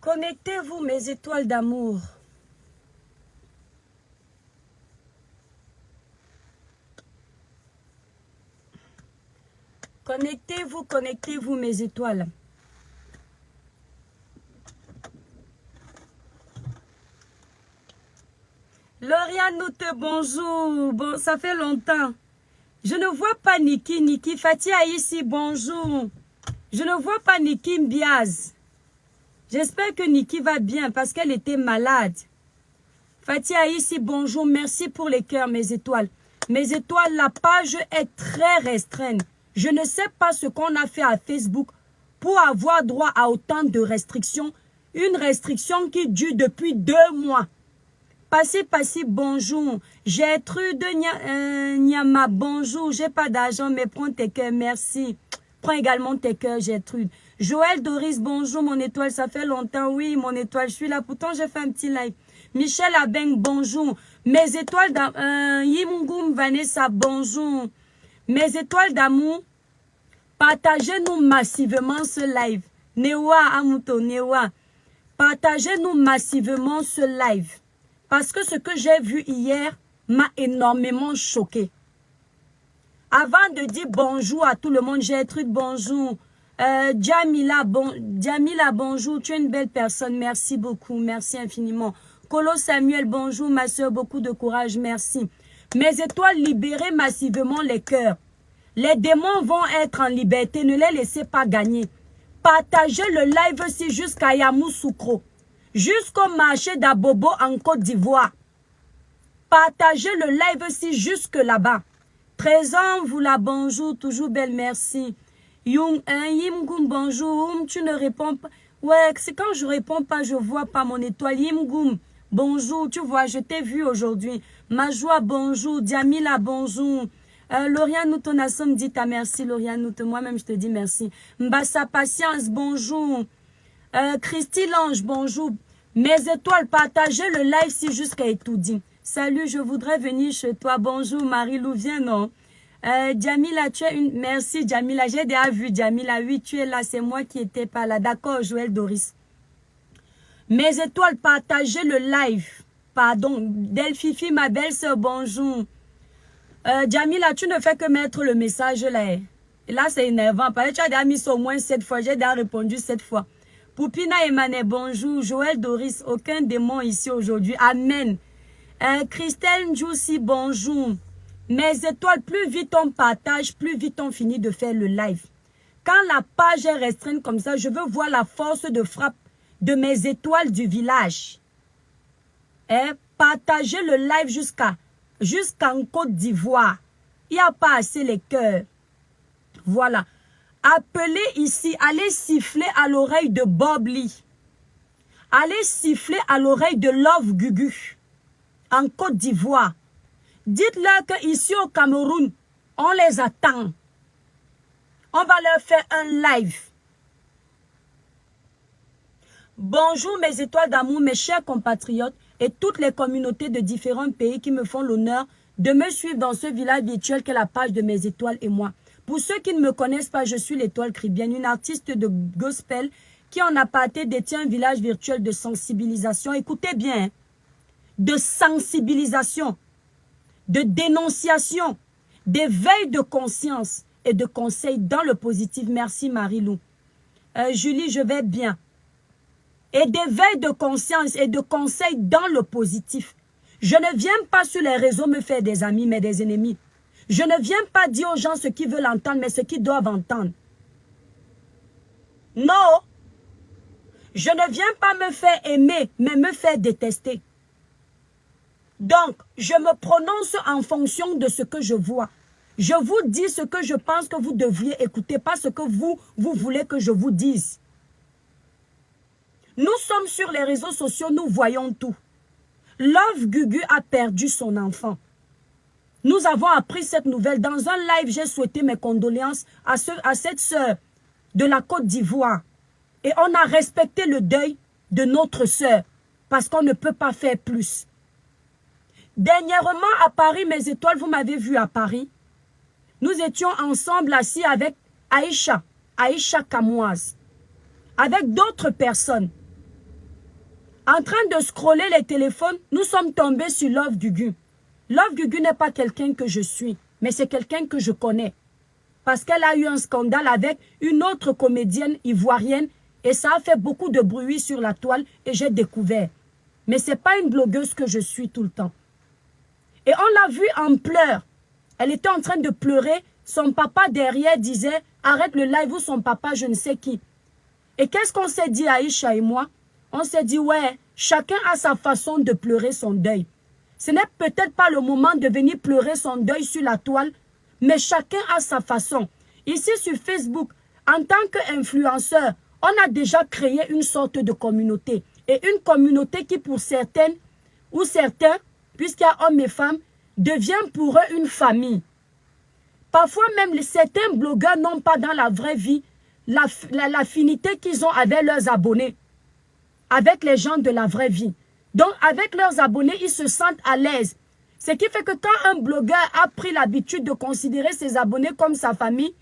Connectez-vous, mes étoiles d'amour. Connectez-vous, mes étoiles. Lauriane, nous te bonjour. Bon, ça fait longtemps. Je ne vois pas Niki. Fatia ici, bonjour. Je ne vois pas Niki Mbiaz. J'espère que Niki va bien parce qu'elle était malade. Fatia ici, bonjour. Merci pour les cœurs, mes étoiles. Mes étoiles, la page est très restreinte. Je ne sais pas ce qu'on a fait à Facebook pour avoir droit à autant de restrictions. Une restriction qui dure depuis 2 mois. Passez, bonjour. Gertrude Nyama, bonjour. J'ai pas d'argent, mais prends tes cœurs, merci. Prends également tes cœurs, Gertrude. Joël Doris, bonjour, mon étoile, ça fait longtemps. Oui, mon étoile, je suis là. Pourtant, j'ai fait un petit live. Michel Abeng, bonjour. Mes étoiles d'amour. Yimungum Vanessa, bonjour. Mes étoiles d'amour, partagez-nous massivement ce live. Newa Amuto, Newa. Partagez-nous massivement ce live. Parce que ce que j'ai vu hier m'a énormément choqué. Avant de dire bonjour à tout le monde, Gertrude, bonjour. Jamila, bonjour. Tu es une belle personne. Merci beaucoup. Merci infiniment. Colo Samuel, bonjour ma soeur. Beaucoup de courage. Merci. Mes étoiles, libérez massivement les cœurs. Les démons vont être en liberté. Ne les laissez pas gagner. Partagez le live aussi jusqu'à Yamoussoukro. Jusqu'au marché d'Abobo en Côte d'Ivoire. Partagez le live aussi jusque là-bas. Trésor, vous la bonjour, toujours belle, merci. Yimgoum, bonjour, tu ne réponds pas. Ouais, c'est quand je réponds pas, je vois pas mon étoile. Yimgoum, bonjour, tu vois, je t'ai vu aujourd'hui. Majoie, bonjour. Diamila, bonjour. Lauriane, nous ton assomme dit ta merci, Lauriane, nous moi-même je te dis merci. Mbassa Patience, bonjour. Christy Lange, bonjour. Mes étoiles, partagez le live si jusqu'à Etoudi. Salut, je voudrais venir chez toi. Bonjour, Marie-Lou, viens, non? Jamila, tu es une... Merci, Jamila. J'ai déjà vu Jamila. Oui, tu es là. C'est moi qui étais pas là. D'accord, Joël Doris. Mes étoiles, partagez le live. Pardon. Delphifi, ma belle-sœur, bonjour. Jamila, tu ne fais que mettre le message là. Et là, c'est énervant. Parce que tu as déjà mis ça au moins 7 fois. J'ai déjà répondu 7 fois. Poupina Emmanuel, bonjour. Joël Doris, aucun démon ici aujourd'hui. Amen. Christelle Njoussi, bonjour. Mes étoiles, plus vite on partage, plus vite on finit de faire le live. Quand la page est restreinte comme ça, je veux voir la force de frappe de mes étoiles du village. Partagez le live jusqu'en Côte d'Ivoire. Il n'y a pas assez les cœurs. Voilà. Appelez ici, allez siffler à l'oreille de Bob Lee. Allez siffler à l'oreille de Love Gugu. En Côte d'Ivoire. Dites-leur qu'ici au Cameroun, on les attend. On va leur faire un live. Bonjour mes étoiles d'amour, mes chers compatriotes et toutes les communautés de différents pays qui me font l'honneur de me suivre dans ce village virtuel qu'est la page de mes étoiles et moi. Pour ceux qui ne me connaissent pas, je suis l'étoile Cribienne, une artiste de gospel qui en aparté détient un village virtuel de sensibilisation. Écoutez bien, hein. De sensibilisation, de dénonciation, d'éveil de conscience et de conseils dans le positif. Merci Marie-Lou. Julie, je vais bien. Et d'éveil de conscience et de conseils dans le positif. Je ne viens pas sur les réseaux me faire des amis, mais des ennemis. Je ne viens pas dire aux gens ce qu'ils veulent entendre, mais ce qu'ils doivent entendre. Non. Je ne viens pas me faire aimer, mais me faire détester. Donc, je me prononce en fonction de ce que je vois. Je vous dis ce que je pense que vous devriez écouter, pas ce que vous voulez que je vous dise. Nous sommes sur les réseaux sociaux, nous voyons tout. Love Gugu a perdu son enfant. Nous avons appris cette nouvelle. Dans un live, j'ai souhaité mes condoléances à cette sœur de la Côte d'Ivoire. Et on a respecté le deuil de notre sœur parce qu'on ne peut pas faire plus. Dernièrement à Paris, mes étoiles, vous m'avez vu à Paris. Nous étions ensemble assis avec Aïcha Kamoise, avec d'autres personnes. En train de scroller les téléphones, nous sommes tombés sur Love Gugu. Love Gugu n'est pas quelqu'un que je suis, mais c'est quelqu'un que je connais. Parce qu'elle a eu un scandale avec une autre comédienne ivoirienne et ça a fait beaucoup de bruit sur la toile et j'ai découvert. Mais ce n'est pas une blogueuse que je suis tout le temps. Et on l'a vue en pleurs. Elle était en train de pleurer. Son papa derrière disait « Arrête le live » ou son papa je ne sais qui. Et qu'est-ce qu'on s'est dit Aïcha et moi? On s'est dit « Ouais, chacun a sa façon de pleurer son deuil. Ce n'est peut-être pas le moment de venir pleurer son deuil sur la toile, mais chacun a sa façon. » Ici sur Facebook, en tant qu'influenceur, on a déjà créé une sorte de communauté. Et une communauté qui pour certaines ou certains, puisqu'il y a hommes et femmes, devient pour eux une famille. Parfois même, certains blogueurs n'ont pas dans la vraie vie l'affinité qu'ils ont avec leurs abonnés, avec les gens de la vraie vie. Donc, avec leurs abonnés, ils se sentent à l'aise. Ce qui fait que quand un blogueur a pris l'habitude de considérer ses abonnés comme sa famille,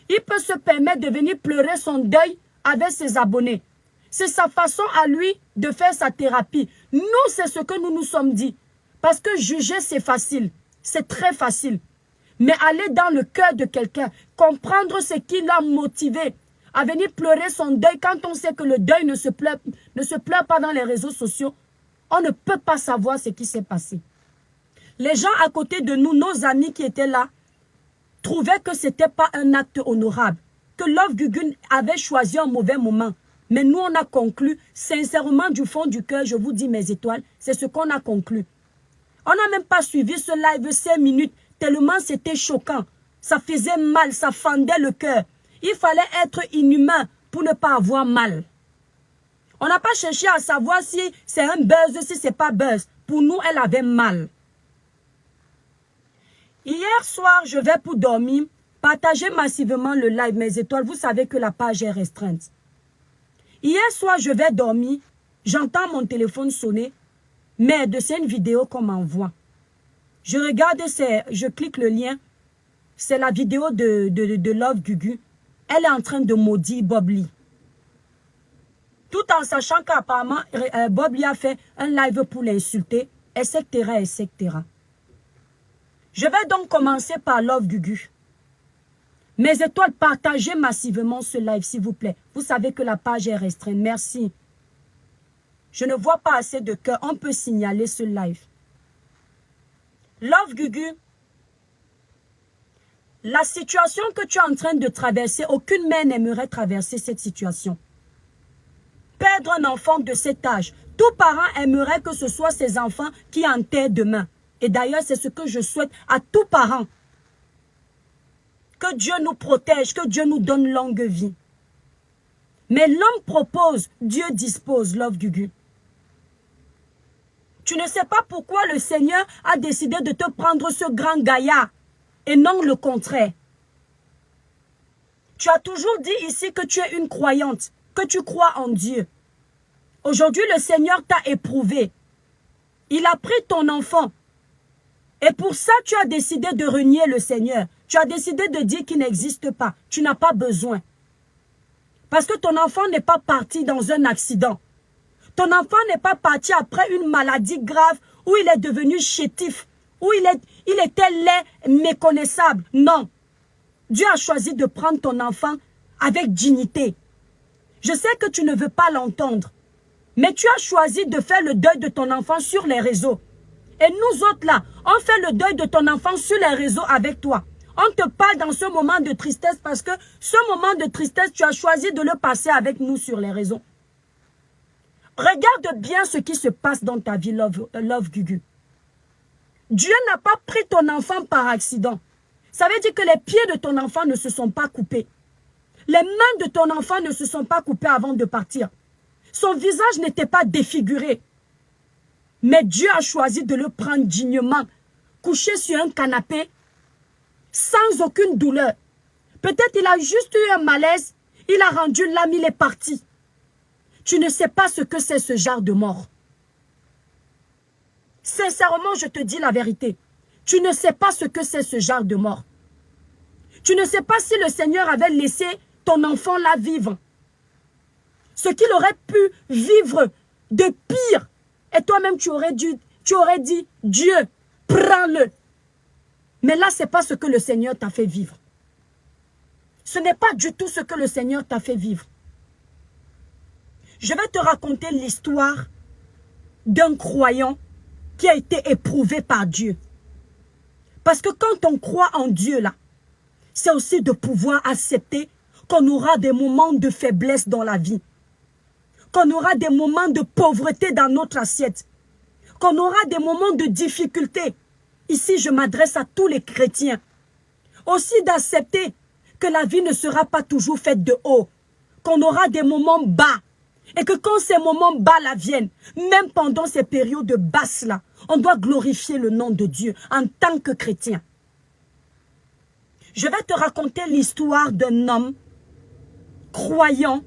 il peut se permettre de venir pleurer son deuil avec ses abonnés. C'est sa façon à lui de faire sa thérapie. Nous, c'est ce que nous nous sommes dit. Parce que juger, c'est facile. C'est très facile. Mais aller dans le cœur de quelqu'un, comprendre ce qui l'a motivé à venir pleurer son deuil quand on sait que le deuil ne se pleure pas dans les réseaux sociaux, on ne peut pas savoir ce qui s'est passé. Les gens à côté de nous, nos amis qui étaient là, trouvaient que ce n'était pas un acte honorable, que Love Gugu avait choisi un mauvais moment. Mais nous, on a conclu, sincèrement, du fond du cœur, je vous dis mes étoiles, c'est ce qu'on a conclu. On n'a même pas suivi ce live 5 minutes, tellement c'était choquant. Ça faisait mal, ça fendait le cœur. Il fallait être inhumain pour ne pas avoir mal. On n'a pas cherché à savoir si c'est un buzz, si c'est pas buzz. Pour nous, elle avait mal. Hier soir, je vais pour dormir, partager massivement le live, mes étoiles. Vous savez que la page est restreinte. Hier soir, je vais dormir, j'entends mon téléphone sonner, mais c'est une vidéo qu'on m'envoie. Je regarde, je clique le lien, c'est la vidéo de Love Gugu. Elle est en train de maudire Bob Lee. Tout en sachant qu'apparemment, Bob Lee a fait un live pour l'insulter, etc., etc. Je vais donc commencer par Love Gugu. Mes étoiles, partagez massivement ce live, s'il vous plaît. Vous savez que la page est restreinte. Merci. Je ne vois pas assez de cœur. On peut signaler ce live. Love Gugu, la situation que tu es en train de traverser, aucune mère n'aimerait traverser cette situation. Perdre un enfant de cet âge. Tout parent aimerait que ce soit ses enfants qui enterrent demain. Et d'ailleurs, c'est ce que je souhaite à tout parent. Que Dieu nous protège, que Dieu nous donne longue vie. Mais l'homme propose, Dieu dispose, Love Gugu. Tu ne sais pas pourquoi le Seigneur a décidé de te prendre ce grand gaillard et non le contraire. Tu as toujours dit ici que tu es une croyante, que tu crois en Dieu. Aujourd'hui, le Seigneur t'a éprouvé. Il a pris ton enfant. Et pour ça, tu as décidé de renier le Seigneur. Tu as décidé de dire qu'il n'existe pas. Tu n'as pas besoin. Parce que ton enfant n'est pas parti dans un accident. Ton enfant n'est pas parti après une maladie grave où il est devenu chétif, où il était laid, méconnaissable. Non. Dieu a choisi de prendre ton enfant avec dignité. Je sais que tu ne veux pas l'entendre. Mais tu as choisi de faire le deuil de ton enfant sur les réseaux. Et nous autres là, on fait le deuil de ton enfant sur les réseaux avec toi. On te parle dans ce moment de tristesse parce que ce moment de tristesse, tu as choisi de le passer avec nous sur les réseaux. Regarde bien ce qui se passe dans ta vie, Love Gugu. Dieu n'a pas pris ton enfant par accident. Ça veut dire que les pieds de ton enfant ne se sont pas coupés. Les mains de ton enfant ne se sont pas coupées avant de partir. Son visage n'était pas défiguré. Mais Dieu a choisi de le prendre dignement, couché sur un canapé, sans aucune douleur. Peut-être il a juste eu un malaise, il a rendu l'âme, il est parti. Tu ne sais pas ce que c'est ce genre de mort. Sincèrement, je te dis la vérité. Tu ne sais pas ce que c'est ce genre de mort. Tu ne sais pas si le Seigneur avait laissé ton enfant là vivre. Ce qu'il aurait pu vivre de pire. Et toi-même, tu aurais dit, Dieu, prends-le. Mais là, ce n'est pas ce que le Seigneur t'a fait vivre. Ce n'est pas du tout ce que le Seigneur t'a fait vivre. Je vais te raconter l'histoire d'un croyant qui a été éprouvé par Dieu. Parce que quand on croit en Dieu, là, c'est aussi de pouvoir accepter qu'on aura des moments de faiblesse dans la vie. Qu'on aura des moments de pauvreté dans notre assiette. Qu'on aura des moments de difficulté. Ici, je m'adresse à tous les chrétiens. Aussi d'accepter que la vie ne sera pas toujours faite de haut. Qu'on aura des moments bas. Et que quand ces moments bas-là viennent, même pendant ces périodes de basse-là, on doit glorifier le nom de Dieu en tant que chrétien. Je vais te raconter l'histoire d'un homme croyant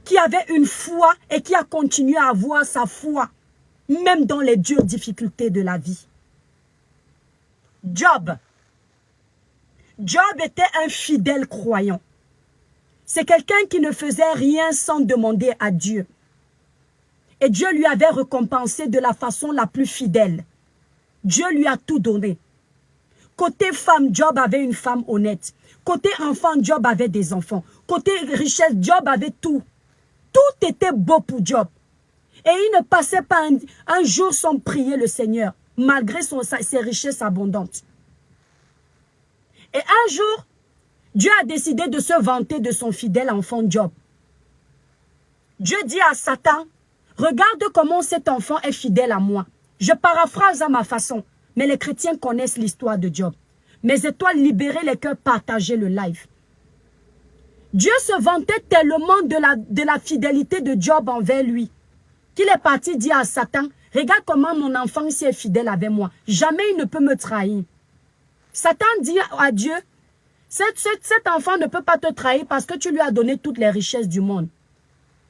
qui avait une foi et qui a continué à avoir sa foi, même dans les dures difficultés de la vie. Job. Job était un fidèle croyant. C'est quelqu'un qui ne faisait rien sans demander à Dieu. Et Dieu lui avait récompensé de la façon la plus fidèle. Dieu lui a tout donné. Côté femme, Job avait une femme honnête. Côté enfant, Job avait des enfants. Côté richesse, Job avait tout. Tout était beau pour Job. Et il ne passait pas un jour sans prier le Seigneur, malgré ses richesses abondantes. Et un jour, Dieu a décidé de se vanter de son fidèle enfant Job. Dieu dit à Satan, regarde comment cet enfant est fidèle à moi. Je paraphrase à ma façon, mais les chrétiens connaissent l'histoire de Job. Mes étoiles, libérez les cœurs, partagez le live. Dieu se vantait tellement de la fidélité de Job envers lui, qu'il est parti dire à Satan, regarde comment mon enfant est fidèle avec moi. Jamais il ne peut me trahir. Satan dit à Dieu, cet enfant ne peut pas te trahir parce que tu lui as donné toutes les richesses du monde.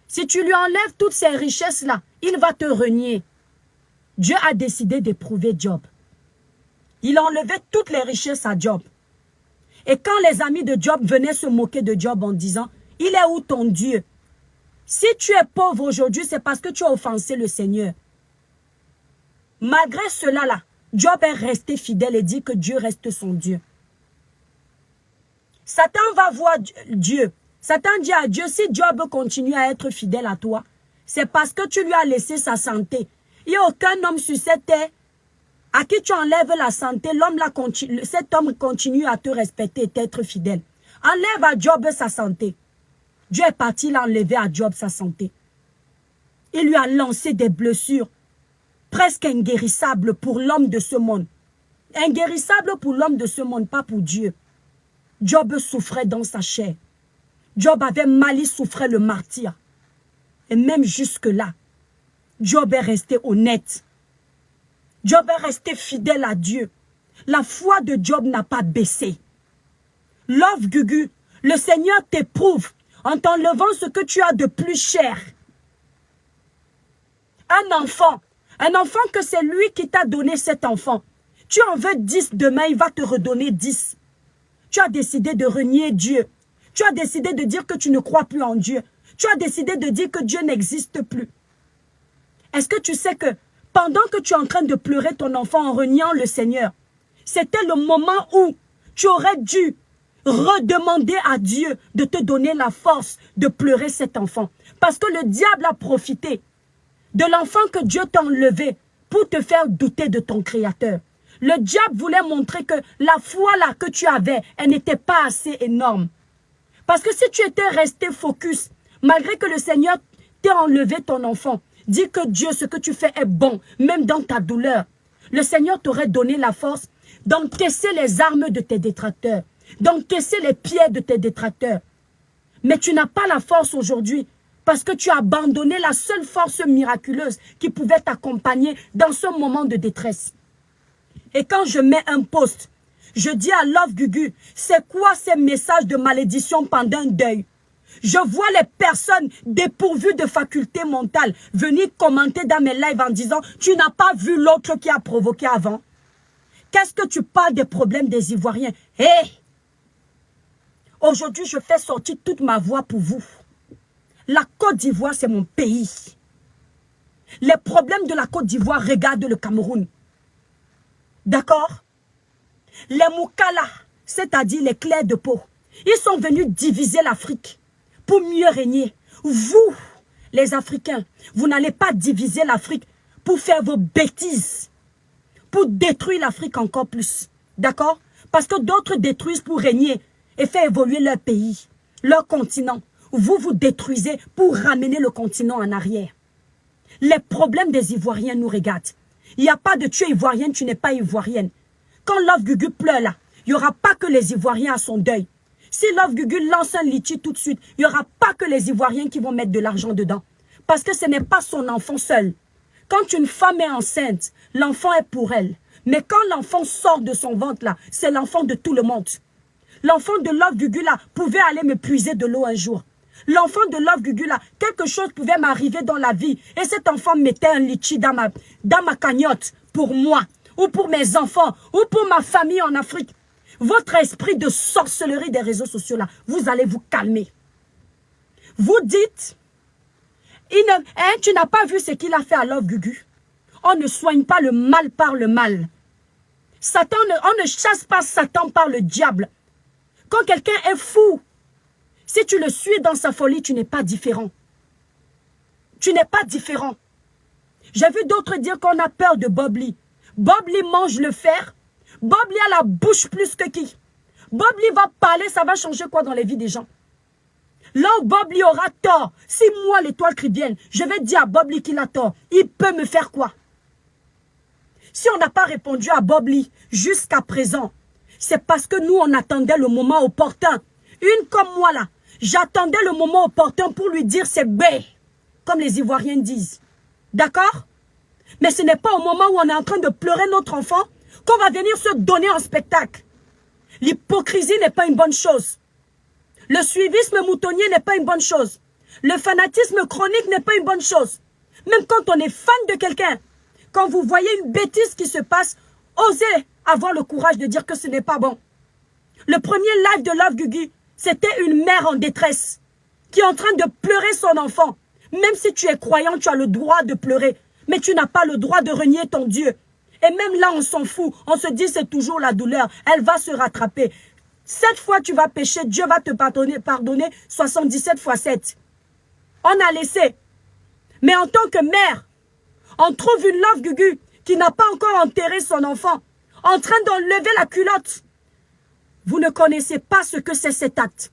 Si tu lui enlèves toutes ces richesses-là, il va te renier. Dieu a décidé d'éprouver Job. Il enlevait toutes les richesses à Job. Et quand les amis de Job venaient se moquer de Job en disant, il est où ton Dieu? Si tu es pauvre aujourd'hui, c'est parce que tu as offensé le Seigneur. Malgré cela là, Job est resté fidèle et dit que Dieu reste son Dieu. Satan va voir Dieu. Satan dit à Dieu, si Job continue à être fidèle à toi, c'est parce que tu lui as laissé sa santé. Il n'y a aucun homme sur cette terre à qui tu enlèves la santé, cet homme continue à te respecter et t'être fidèle. Enlève à Job sa santé. Dieu est parti l'enlever à Job sa santé. Il lui a lancé des blessures presque inguérissables pour l'homme de ce monde. Inguérissables pour l'homme de ce monde, pas pour Dieu. Job souffrait dans sa chair. Job avait mal, il souffrait le martyre. Et même jusque-là, Job est resté honnête. Job est resté fidèle à Dieu. La foi de Job n'a pas baissé. Love Gugu, le Seigneur t'éprouve en t'enlevant ce que tu as de plus cher. Un enfant que c'est lui qui t'a donné cet enfant. Tu en veux 10 demain, il va te redonner 10. Tu as décidé de renier Dieu. Tu as décidé de dire que tu ne crois plus en Dieu. Tu as décidé de dire que Dieu n'existe plus. Est-ce que tu sais que pendant que tu es en train de pleurer ton enfant en reniant le Seigneur, c'était le moment où tu aurais dû redemander à Dieu de te donner la force de pleurer cet enfant. Parce que le diable a profité de l'enfant que Dieu t'a enlevé pour te faire douter de ton Créateur. Le diable voulait montrer que la foi là que tu avais, elle n'était pas assez énorme. Parce que si tu étais resté focus, malgré que le Seigneur t'ait enlevé ton enfant, dis que Dieu, ce que tu fais est bon, même dans ta douleur. Le Seigneur t'aurait donné la force d'encaisser les armes de tes détracteurs, d'encaisser les pierres de tes détracteurs. Mais tu n'as pas la force aujourd'hui parce que tu as abandonné la seule force miraculeuse qui pouvait t'accompagner dans ce moment de détresse. Et quand je mets un post, je dis à Love Gugu, c'est quoi ces messages de malédiction pendant un deuil? Je vois les personnes dépourvues de facultés mentales venir commenter dans mes lives en disant « Tu n'as pas vu l'autre qui a provoqué avant ?» Qu'est-ce que tu parles des problèmes des Ivoiriens? Hé! Aujourd'hui, je fais sortir toute ma voix pour vous. La Côte d'Ivoire, c'est mon pays. Les problèmes de la Côte d'Ivoire regardent le Cameroun. D'accord? Les Moukala, c'est-à-dire les clercs de peau, ils sont venus diviser l'Afrique pour mieux régner. Vous, les Africains, vous n'allez pas diviser l'Afrique pour faire vos bêtises, pour détruire l'Afrique encore plus. D'accord? Parce que d'autres détruisent pour régner et faire évoluer leur pays, leur continent. Vous, vous détruisez pour ramener le continent en arrière. Les problèmes des Ivoiriens nous regardent. Il n'y a pas de tu es Ivoirienne, tu n'es pas Ivoirienne. Quand Love Gugu pleure là, il n'y aura pas que les Ivoiriens à son deuil. Si Love Gugu lance un litchi tout de suite, il n'y aura pas que les Ivoiriens qui vont mettre de l'argent dedans. Parce que ce n'est pas son enfant seul. Quand une femme est enceinte, l'enfant est pour elle. Mais quand l'enfant sort de son ventre là, c'est l'enfant de tout le monde. L'enfant de Love Gugu là pouvait aller me puiser de l'eau un jour. L'enfant de Love Gugu là, quelque chose pouvait m'arriver dans la vie. Et cet enfant mettait un litchi dans ma cagnotte pour moi, ou pour mes enfants, ou pour ma famille en Afrique. Votre esprit de sorcellerie des réseaux sociaux là, vous allez vous calmer. Vous dites, tu n'as pas vu ce qu'il a fait à Love Gugu. On ne soigne pas le mal par le mal. Satan, on ne chasse pas Satan par le diable. Quand quelqu'un est fou, si tu le suis dans sa folie, tu n'es pas différent. Tu n'es pas différent. J'ai vu d'autres dire qu'on a peur de Bob Lee. Bob Lee mange le fer. Bob Lee a la bouche plus que qui? Bob Lee va parler, ça va changer quoi dans les vies des gens? Là où Bob Lee aura tort, si moi l'étoile chrétienne, je vais dire à Bob Lee qu'il a tort, il peut me faire quoi? Si on n'a pas répondu à Bob Lee jusqu'à présent, c'est parce que nous on attendait le moment opportun. Une comme moi là, j'attendais le moment opportun pour lui dire c'est B, comme les Ivoiriens disent. D'accord? Mais ce n'est pas au moment où on est en train de pleurer notre enfant qu'on va venir se donner en spectacle. L'hypocrisie n'est pas une bonne chose. Le suivisme moutonnier n'est pas une bonne chose. Le fanatisme chronique n'est pas une bonne chose. Même quand on est fan de quelqu'un, quand vous voyez une bêtise qui se passe, osez avoir le courage de dire que ce n'est pas bon. Le premier live de Love Gugu, c'était une mère en détresse qui est en train de pleurer son enfant. Même si tu es croyant, tu as le droit de pleurer. Mais tu n'as pas le droit de renier ton Dieu. Et même là, on s'en fout. On se dit, c'est toujours la douleur. Elle va se rattraper. 7 fois tu vas pécher, Dieu va te pardonner 77 fois 7. On a laissé. Mais en tant que mère, on trouve une Love Gugu qui n'a pas encore enterré son enfant, en train d'enlever la culotte. Vous ne connaissez pas ce que c'est cet acte.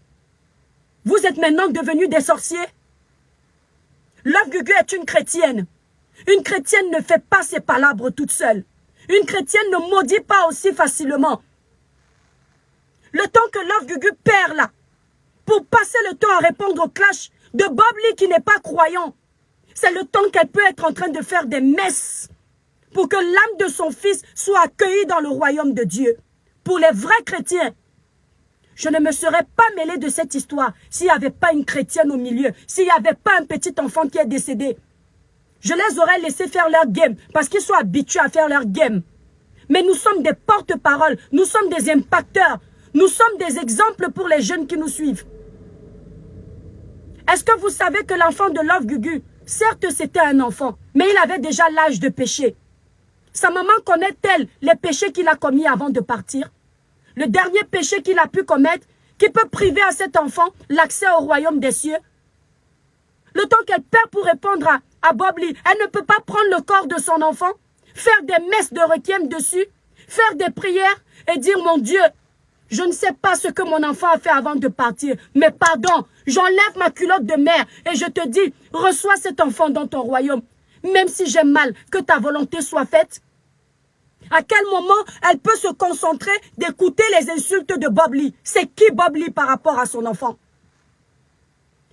Vous êtes maintenant devenus des sorciers. Love Gugu est une chrétienne. Une chrétienne ne fait pas ses palabres toute seule. Une chrétienne ne maudit pas aussi facilement. Le temps que Love Gugu perd là, pour passer le temps à répondre au clash de Bob Lee qui n'est pas croyant, c'est le temps qu'elle peut être en train de faire des messes pour que l'âme de son fils soit accueillie dans le royaume de Dieu. Pour les vrais chrétiens, je ne me serais pas mêlée de cette histoire s'il n'y avait pas une chrétienne au milieu, s'il n'y avait pas un petit enfant qui est décédé. Je les aurais laissés faire leur game parce qu'ils sont habitués à faire leur game. Mais nous sommes des porte-paroles, nous sommes des impacteurs, nous sommes des exemples pour les jeunes qui nous suivent. Est-ce que vous savez que l'enfant de Love Gugu, certes c'était un enfant, mais il avait déjà l'âge de pécher. Sa maman connaît-elle les péchés qu'il a commis avant de partir? Le dernier péché qu'il a pu commettre, qui peut priver à cet enfant l'accès au royaume des cieux? Le temps qu'elle perd pour répondre à Bob Lee, elle ne peut pas prendre le corps de son enfant, faire des messes de requiem dessus, faire des prières et dire, mon Dieu, je ne sais pas ce que mon enfant a fait avant de partir, mais pardon, j'enlève ma culotte de mère et je te dis, reçois cet enfant dans ton royaume, même si j'ai mal, que ta volonté soit faite. À quel moment elle peut se concentrer d'écouter les insultes de Bob Lee? C'est qui Bob Lee par rapport à son enfant?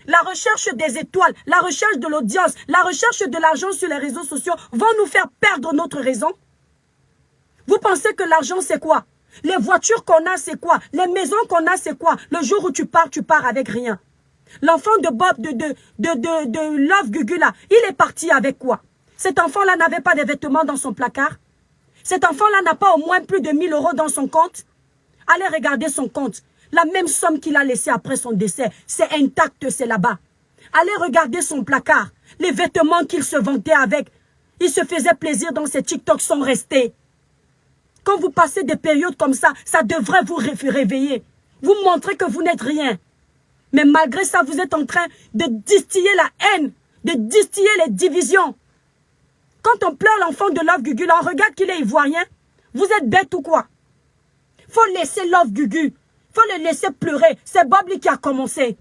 La recherche des étoiles, la recherche de l'audience, la recherche de l'argent sur les réseaux sociaux vont nous faire perdre notre raison? Vous pensez que l'argent c'est quoi? Les voitures qu'on a c'est quoi? Les maisons qu'on a c'est quoi? Le jour où tu pars avec rien. L'enfant de Bob, de Love Gugu là, il est parti avec quoi? Cet enfant-là n'avait pas de vêtements dans son placard. Cet enfant-là n'a pas au moins plus de 1000 € dans son compte. Allez regarder son compte. La même somme qu'il a laissée après son décès, c'est intact, c'est là-bas. Allez regarder son placard. Les vêtements qu'il se vantait avec. Il se faisait plaisir dans ses TikTok sont restés. Quand vous passez des périodes comme ça devrait vous réveiller. Vous montrez que vous n'êtes rien. Mais malgré ça, vous êtes en train de distiller la haine, de distiller les divisions. Quand on pleure l'enfant de Love Gugu, là, on regarde qu'il est ivoirien. Vous êtes bête ou quoi? Faut laisser Love Gugu. Faut le laisser pleurer. C'est Bob Lee qui a commencé.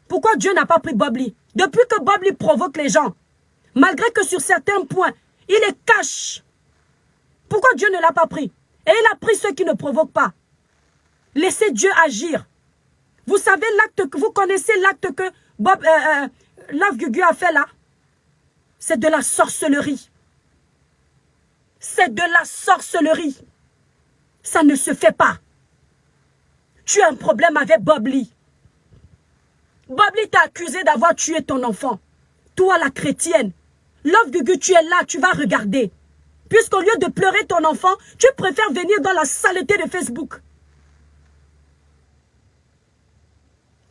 Pourquoi Dieu n'a pas pris Bob Lee? Depuis que Bob Lee provoque les gens, malgré que sur certains points, il les cache. Pourquoi Dieu ne l'a pas pris? Et il a pris ceux qui ne provoquent pas. Laissez Dieu agir. Vous savez l'acte que vous connaissez l'acte que Love Gugu a fait là? C'est de la sorcellerie. C'est de la sorcellerie. Ça ne se fait pas. Tu as un problème avec Bob Lee. Bob Lee t'a accusé d'avoir tué ton enfant. Toi, la chrétienne. Love Gugu, tu es là, tu vas regarder. Puisqu'au lieu de pleurer ton enfant, tu préfères venir dans la saleté de Facebook.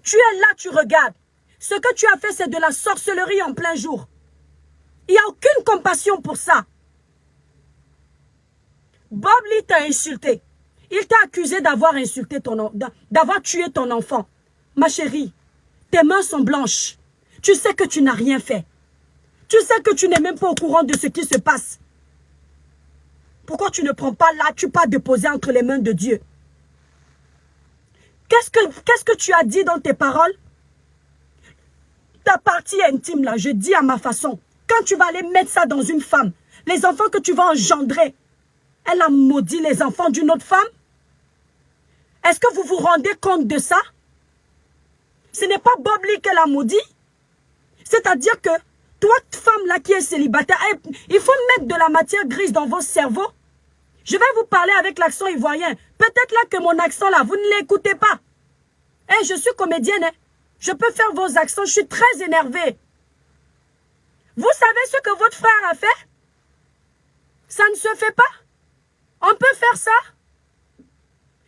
Tu es là, tu regardes. Ce que tu as fait, c'est de la sorcellerie en plein jour. Il n'y a aucune compassion pour ça. Bob Lee t'a insulté. Il t'a accusé d'avoir insulté d'avoir tué ton enfant. Ma chérie, tes mains sont blanches. Tu sais que tu n'as rien fait. Tu sais que tu n'es même pas au courant de ce qui se passe. Pourquoi tu ne prends pas là, tu pas déposé entre les mains de Dieu? Qu'est-ce que tu as dit dans tes paroles? Ta partie intime là, je dis à ma façon. Quand tu vas aller mettre ça dans une femme, les enfants que tu vas engendrer, elle a maudit les enfants d'une autre femme? Est-ce que vous vous rendez compte de ça? Ce n'est pas Bob Lee qu'elle a maudit. C'est-à-dire que toi, femme là qui est célibataire, il faut mettre de la matière grise dans vos cerveaux. Je vais vous parler avec l'accent ivoirien. Peut-être là que mon accent là, vous ne l'écoutez pas. Je suis comédienne. Je peux faire vos accents, je suis très énervée. Vous savez ce que votre frère a fait? Ça ne se fait pas. On peut faire ça.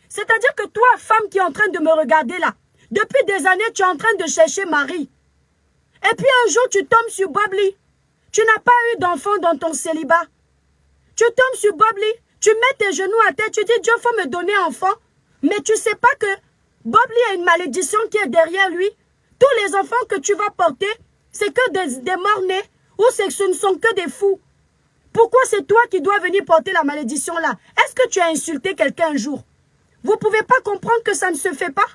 C'est-à-dire que toi, femme qui est en train de me regarder là, depuis des années, tu es en train de chercher Marie. Et puis un jour, tu tombes sur Bob Lee. Tu n'as pas eu d'enfant dans ton célibat. Tu tombes sur Bob Lee. Tu mets tes genoux à terre. Tu dis, Dieu, faut me donner enfant. Mais tu ne sais pas que Bob Lee a une malédiction qui est derrière lui. Tous les enfants que tu vas porter, c'est que des morts-nés ou ce ne sont que des fous. Pourquoi c'est toi qui dois venir porter la malédiction là? Est-ce que tu as insulté quelqu'un un jour? Vous ne pouvez pas comprendre que ça ne se fait pas?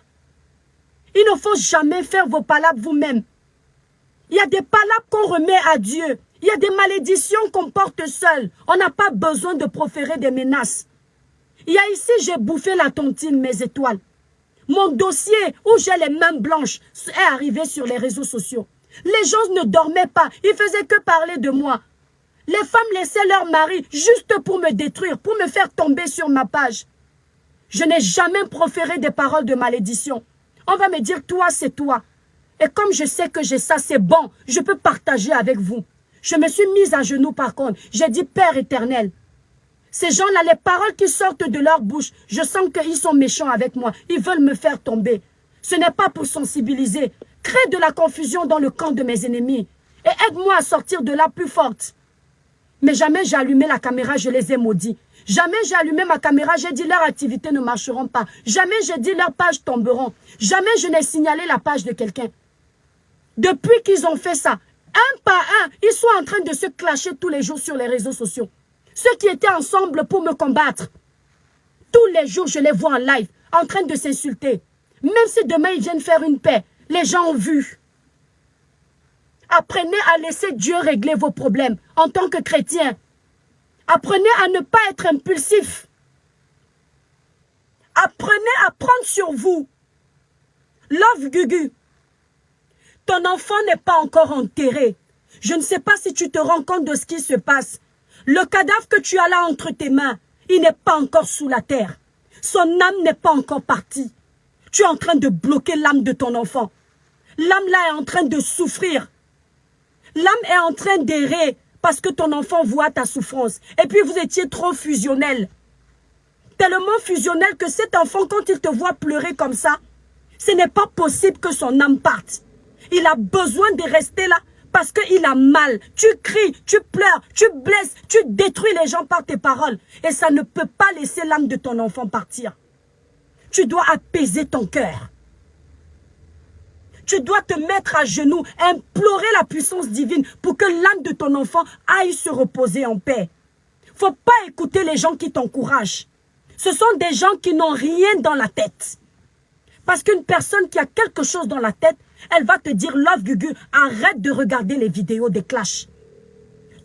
Il ne faut jamais faire vos palabres vous-même. Il y a des palabres qu'on remet à Dieu. Il y a des malédictions qu'on porte seul. On n'a pas besoin de proférer des menaces. Il y a ici, j'ai bouffé la tontine, mes étoiles. Mon dossier où j'ai les mains blanches est arrivé sur les réseaux sociaux. Les gens ne dormaient pas. Ils faisaient que parler de moi. Les femmes laissaient leur mari juste pour me détruire, pour me faire tomber sur ma page. Je n'ai jamais proféré des paroles de malédiction. On va me dire, toi, c'est toi. Et comme je sais que j'ai ça, c'est bon. Je peux partager avec vous. Je me suis mise à genoux par contre. J'ai dit, Père éternel, ces gens-là, les paroles qui sortent de leur bouche, je sens qu'ils sont méchants avec moi. Ils veulent me faire tomber. Ce n'est pas pour sensibiliser. Crée de la confusion dans le camp de mes ennemis. Et aide-moi à sortir de là plus forte. Mais jamais j'ai allumé la caméra, je les ai maudits. Jamais j'ai allumé ma caméra, j'ai dit leurs activités ne marcheront pas. Jamais j'ai dit leurs pages tomberont. Jamais je n'ai signalé la page de quelqu'un. Depuis qu'ils ont fait ça, un par un, ils sont en train de se clasher tous les jours sur les réseaux sociaux. Ceux qui étaient ensemble pour me combattre. Tous les jours, je les vois en live, en train de s'insulter. Même si demain, ils viennent faire une paix, les gens ont vu. Apprenez à laisser Dieu régler vos problèmes en tant que chrétien. Apprenez à ne pas être impulsif. Apprenez à prendre sur vous. Love Gugu. Ton enfant n'est pas encore enterré. Je ne sais pas si tu te rends compte de ce qui se passe. Le cadavre que tu as là entre tes mains, il n'est pas encore sous la terre. Son âme n'est pas encore partie. Tu es en train de bloquer l'âme de ton enfant. L'âme là est en train de souffrir. L'âme est en train d'errer parce que ton enfant voit ta souffrance. Et puis vous étiez trop fusionnel. Tellement fusionnel que cet enfant, quand il te voit pleurer comme ça, ce n'est pas possible que son âme parte. Il a besoin de rester là parce qu'il a mal. Tu cries, tu pleures, tu blesses, tu détruis les gens par tes paroles. Et ça ne peut pas laisser l'âme de ton enfant partir. Tu dois apaiser ton cœur. Tu dois te mettre à genoux, implorer la puissance divine pour que l'âme de ton enfant aille se reposer en paix. Faut pas écouter les gens qui t'encouragent. Ce sont des gens qui n'ont rien dans la tête. Parce qu'une personne qui a quelque chose dans la tête, elle va te dire, Love Gugu, arrête de regarder les vidéos des clashs.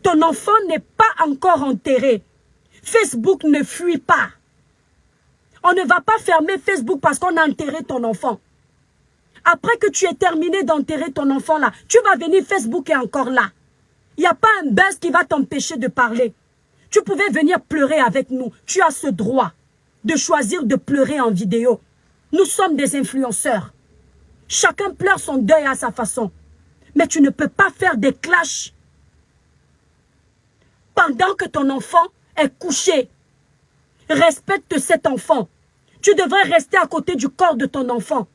Ton enfant n'est pas encore enterré. Facebook ne fuit pas. On ne va pas fermer Facebook parce qu'on a enterré ton enfant. Après que tu aies terminé d'enterrer ton enfant là, tu vas venir, Facebook est encore là. Il n'y a pas un buzz qui va t'empêcher de parler. Tu pouvais venir pleurer avec nous. Tu as ce droit de choisir de pleurer en vidéo. Nous sommes des influenceurs. Chacun pleure son deuil à sa façon. Mais tu ne peux pas faire des clashs pendant que ton enfant est couché. Respecte cet enfant. Tu devrais rester à côté du corps de ton enfant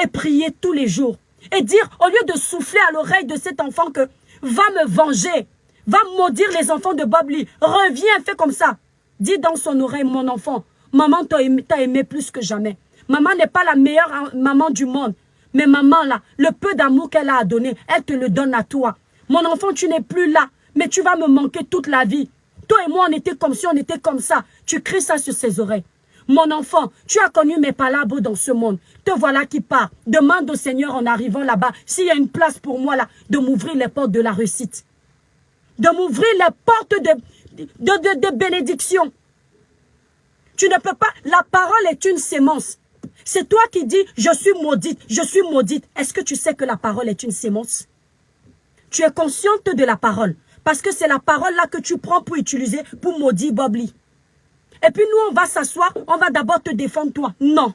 et prier tous les jours. Et dire, au lieu de souffler à l'oreille de cet enfant que va me venger, va maudire les enfants de Bob Lee, reviens, fais comme ça. Dis dans son oreille, mon enfant, maman t'a aimé plus que jamais. Maman n'est pas la meilleure maman du monde. Mais maman là, le peu d'amour qu'elle a donné, elle te le donne à toi. Mon enfant, tu n'es plus là, mais tu vas me manquer toute la vie. Toi et moi, on était comme si on était comme ça. Tu cries ça sur ses oreilles. Mon enfant, tu as connu mes palabres dans ce monde. Te voilà qui part. Demande au Seigneur en arrivant là-bas, s'il y a une place pour moi là, de m'ouvrir les portes de la réussite. De m'ouvrir les portes de bénédiction. Tu ne peux pas. La parole est une sémence. C'est toi qui dis, je suis maudite, je suis maudite. Est-ce que tu sais que la parole est une sémence? Tu es consciente de la parole. Parce que c'est la parole là que tu prends pour utiliser pour maudire Bob Lee. Et puis nous, on va s'asseoir, on va d'abord te défendre toi. Non.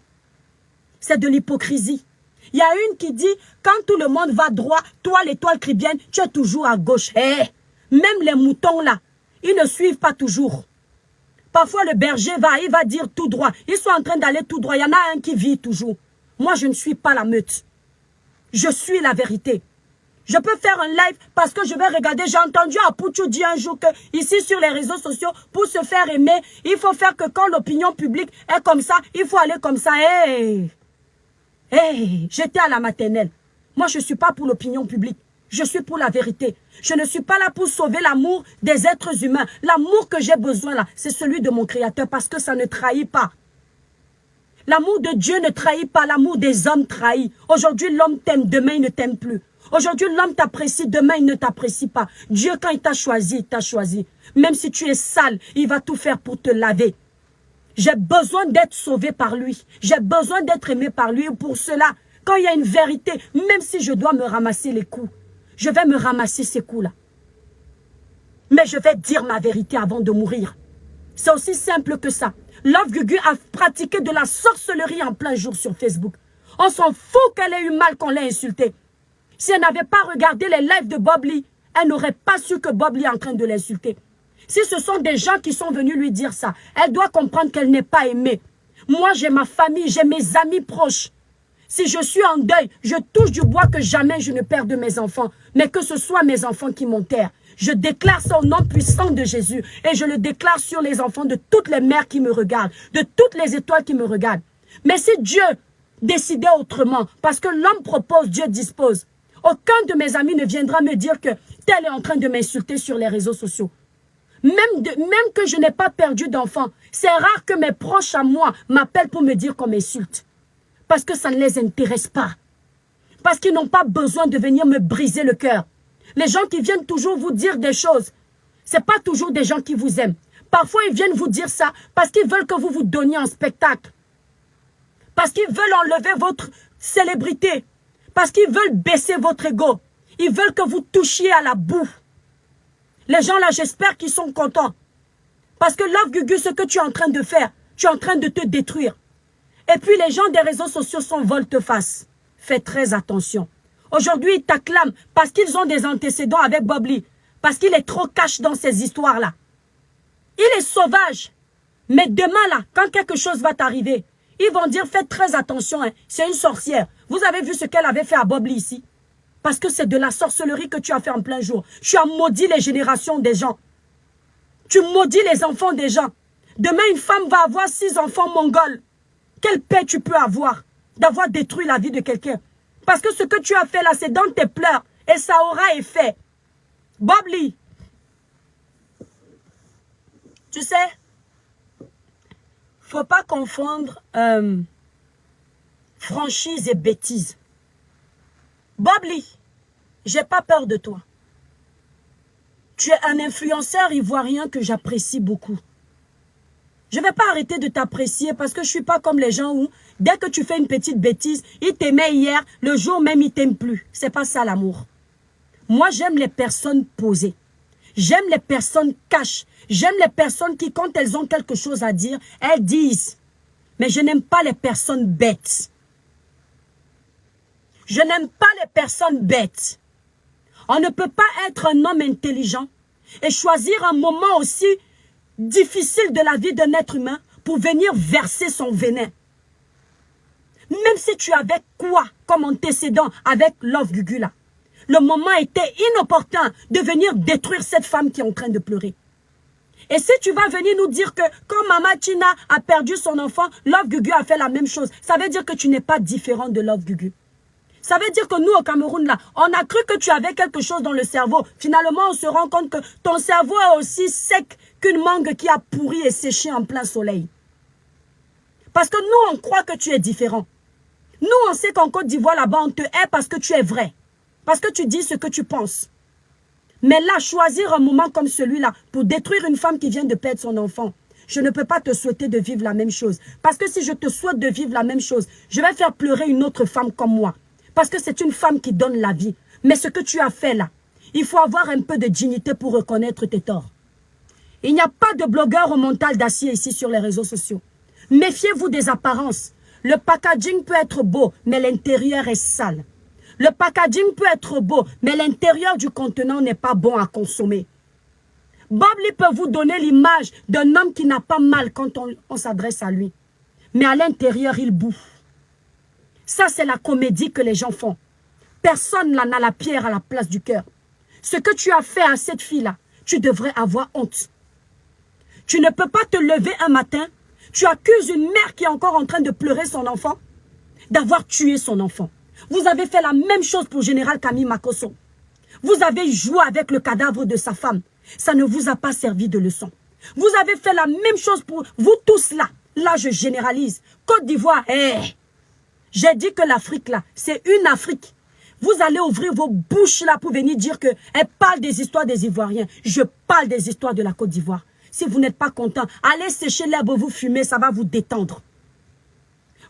C'est de l'hypocrisie. Il y a une qui dit, quand tout le monde va droit, toi l'étoile chrétienne, tu es toujours à gauche. Hey, même les moutons là, ils ne suivent pas toujours. Parfois le berger il va dire tout droit. Ils sont en train d'aller tout droit. Il y en a un qui vit toujours. Moi, je ne suis pas la meute. Je suis la vérité. Je peux faire un live parce que je vais regarder. J'ai entendu Apuchu dire un jour que ici sur les réseaux sociaux, pour se faire aimer, il faut faire que quand l'opinion publique est comme ça, il faut aller comme ça. Hey, hey, j'étais à la maternelle. Moi, je ne suis pas pour l'opinion publique. Je suis pour la vérité. Je ne suis pas là pour sauver l'amour des êtres humains. L'amour que j'ai besoin là, c'est celui de mon Créateur parce que ça ne trahit pas. L'amour de Dieu ne trahit pas, l'amour des hommes trahit. Aujourd'hui, l'homme t'aime, demain, il ne t'aime plus. Aujourd'hui, l'homme t'apprécie, demain, il ne t'apprécie pas. Dieu, quand il t'a choisi, il t'a choisi. Même si tu es sale, il va tout faire pour te laver. J'ai besoin d'être sauvé par lui. J'ai besoin d'être aimé par lui. Et pour cela, quand il y a une vérité, même si je dois me ramasser les coups, je vais me ramasser ces coups-là. Mais je vais dire ma vérité avant de mourir. C'est aussi simple que ça. Love Gugu a pratiqué de la sorcellerie en plein jour sur Facebook. On s'en fout qu'elle ait eu mal qu'on l'ait insultée. Si elle n'avait pas regardé les lives de Bob Lee, elle n'aurait pas su que Bob Lee est en train de l'insulter. Si ce sont des gens qui sont venus lui dire ça, elle doit comprendre qu'elle n'est pas aimée. Moi, j'ai ma famille, j'ai mes amis proches. Si je suis en deuil, je touche du bois que jamais je ne perde mes enfants. Mais que ce soit mes enfants qui m'enterrent. Je déclare ça au nom puissant de Jésus. Et je le déclare sur les enfants de toutes les mères qui me regardent. De toutes les étoiles qui me regardent. Mais si Dieu décidait autrement, parce que l'homme propose, Dieu dispose. Aucun de mes amis ne viendra me dire que tel est en train de m'insulter sur les réseaux sociaux. Même que je n'ai pas perdu d'enfants. C'est rare que mes proches à moi m'appellent pour me dire qu'on m'insulte. Parce que ça ne les intéresse pas. Parce qu'ils n'ont pas besoin de venir me briser le cœur. Les gens qui viennent toujours vous dire des choses, ce n'est pas toujours des gens qui vous aiment. Parfois, ils viennent vous dire ça parce qu'ils veulent que vous vous donniez un spectacle. Parce qu'ils veulent enlever votre célébrité. Parce qu'ils veulent baisser votre ego. Ils veulent que vous touchiez à la boue. Les gens là, j'espère qu'ils sont contents. Parce que Love Gugu, ce que tu es en train de faire, tu es en train de te détruire. Et puis les gens des réseaux sociaux sont volte-face. Fais très attention. Aujourd'hui, ils t'acclament parce qu'ils ont des antécédents avec Bob Lee. Parce qu'il est trop cash dans ces histoires-là. Il est sauvage. Mais demain, là, quand quelque chose va t'arriver, ils vont dire, faites très attention, hein, c'est une sorcière. Vous avez vu ce qu'elle avait fait à Bob Lee ici? Parce que c'est de la sorcellerie que tu as fait en plein jour. Tu as maudit les générations des gens. Tu maudis les enfants des gens. Demain, une femme va avoir 6 enfants mongols. Quelle paix tu peux avoir d'avoir détruit la vie de quelqu'un? Parce que ce que tu as fait là, c'est dans tes pleurs. Et ça aura effet. Bob Lee. Tu sais, faut pas confondre franchise et bêtise. Bob Lee, j'ai pas peur de toi. Tu es un influenceur ivoirien que j'apprécie beaucoup. Je ne vais pas arrêter de t'apprécier parce que je ne suis pas comme les gens où, dès que tu fais une petite bêtise, ils t'aimaient hier, le jour même, ils ne t'aiment plus. Ce n'est pas ça l'amour. Moi, j'aime les personnes posées. J'aime les personnes cash. J'aime les personnes qui, quand elles ont quelque chose à dire, elles disent. Mais je n'aime pas les personnes bêtes. Je n'aime pas les personnes bêtes. On ne peut pas être un homme intelligent et choisir un moment aussi difficile de la vie d'un être humain pour venir verser son venin. Même si tu avais quoi comme antécédent avec Love Gugu là, le moment était inopportun de venir détruire cette femme qui est en train de pleurer. Et si tu vas venir nous dire que quand Mama Tina a perdu son enfant, Love Gugu a fait la même chose, ça veut dire que tu n'es pas différent de Love Gugu. Ça veut dire que nous, au Cameroun, là, on a cru que tu avais quelque chose dans le cerveau. Finalement, on se rend compte que ton cerveau est aussi sec qu'une mangue qui a pourri et séché en plein soleil. Parce que nous, on croit que tu es différent. Nous, on sait qu'en Côte d'Ivoire, là-bas, on te hait parce que tu es vrai. Parce que tu dis ce que tu penses. Mais là, choisir un moment comme celui-là pour détruire une femme qui vient de perdre son enfant, je ne peux pas te souhaiter de vivre la même chose. Parce que si je te souhaite de vivre la même chose, je vais faire pleurer une autre femme comme moi. Parce que c'est une femme qui donne la vie. Mais ce que tu as fait là, il faut avoir un peu de dignité pour reconnaître tes torts. Il n'y a pas de blogueur au mental d'acier ici sur les réseaux sociaux. Méfiez-vous des apparences. Le packaging peut être beau, mais l'intérieur est sale. Le packaging peut être beau, mais l'intérieur du contenant n'est pas bon à consommer. Bob Lee peut vous donner l'image d'un homme qui n'a pas mal quand on s'adresse à lui. Mais à l'intérieur, il bouffe. Ça, c'est la comédie que les gens font. Personne n'a la pierre à la place du cœur. Ce que tu as fait à cette fille-là, tu devrais avoir honte. Tu ne peux pas te lever un matin, tu accuses une mère qui est encore en train de pleurer son enfant, d'avoir tué son enfant. Vous avez fait la même chose pour Général Camille Makosso. Vous avez joué avec le cadavre de sa femme. Ça ne vous a pas servi de leçon. Vous avez fait la même chose pour vous tous là. Là, je généralise. Côte d'Ivoire, j'ai dit que l'Afrique là, c'est une Afrique. Vous allez ouvrir vos bouches là pour venir dire qu'elle parle des histoires des Ivoiriens. Je parle des histoires de la Côte d'Ivoire. Si vous n'êtes pas content, allez sécher l'herbe, vous fumez, ça va vous détendre.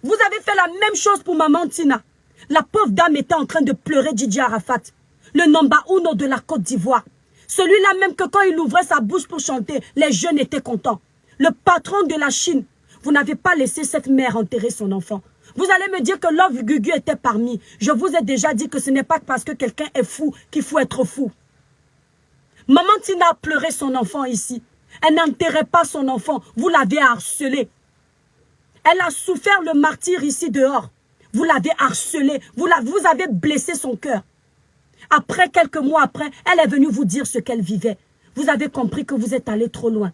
Vous avez fait la même chose pour Maman Tina. La pauvre dame était en train de pleurer Didier Arafat, le number uno de la Côte d'Ivoire. Celui-là même que quand il ouvrait sa bouche pour chanter, les jeunes étaient contents. Le patron de la Chine, vous n'avez pas laissé cette mère enterrer son enfant. Vous allez me dire que Love Gugu était parmi. Je vous ai déjà dit que ce n'est pas parce que quelqu'un est fou qu'il faut être fou. Maman Tina a pleuré son enfant ici. Elle n'enterrait pas son enfant. Vous l'avez harcelé. Elle a souffert le martyre ici dehors. Vous l'avez harcelé. Vous avez blessé son cœur. Après, quelques mois après, elle est venue vous dire ce qu'elle vivait. Vous avez compris que vous êtes allé trop loin.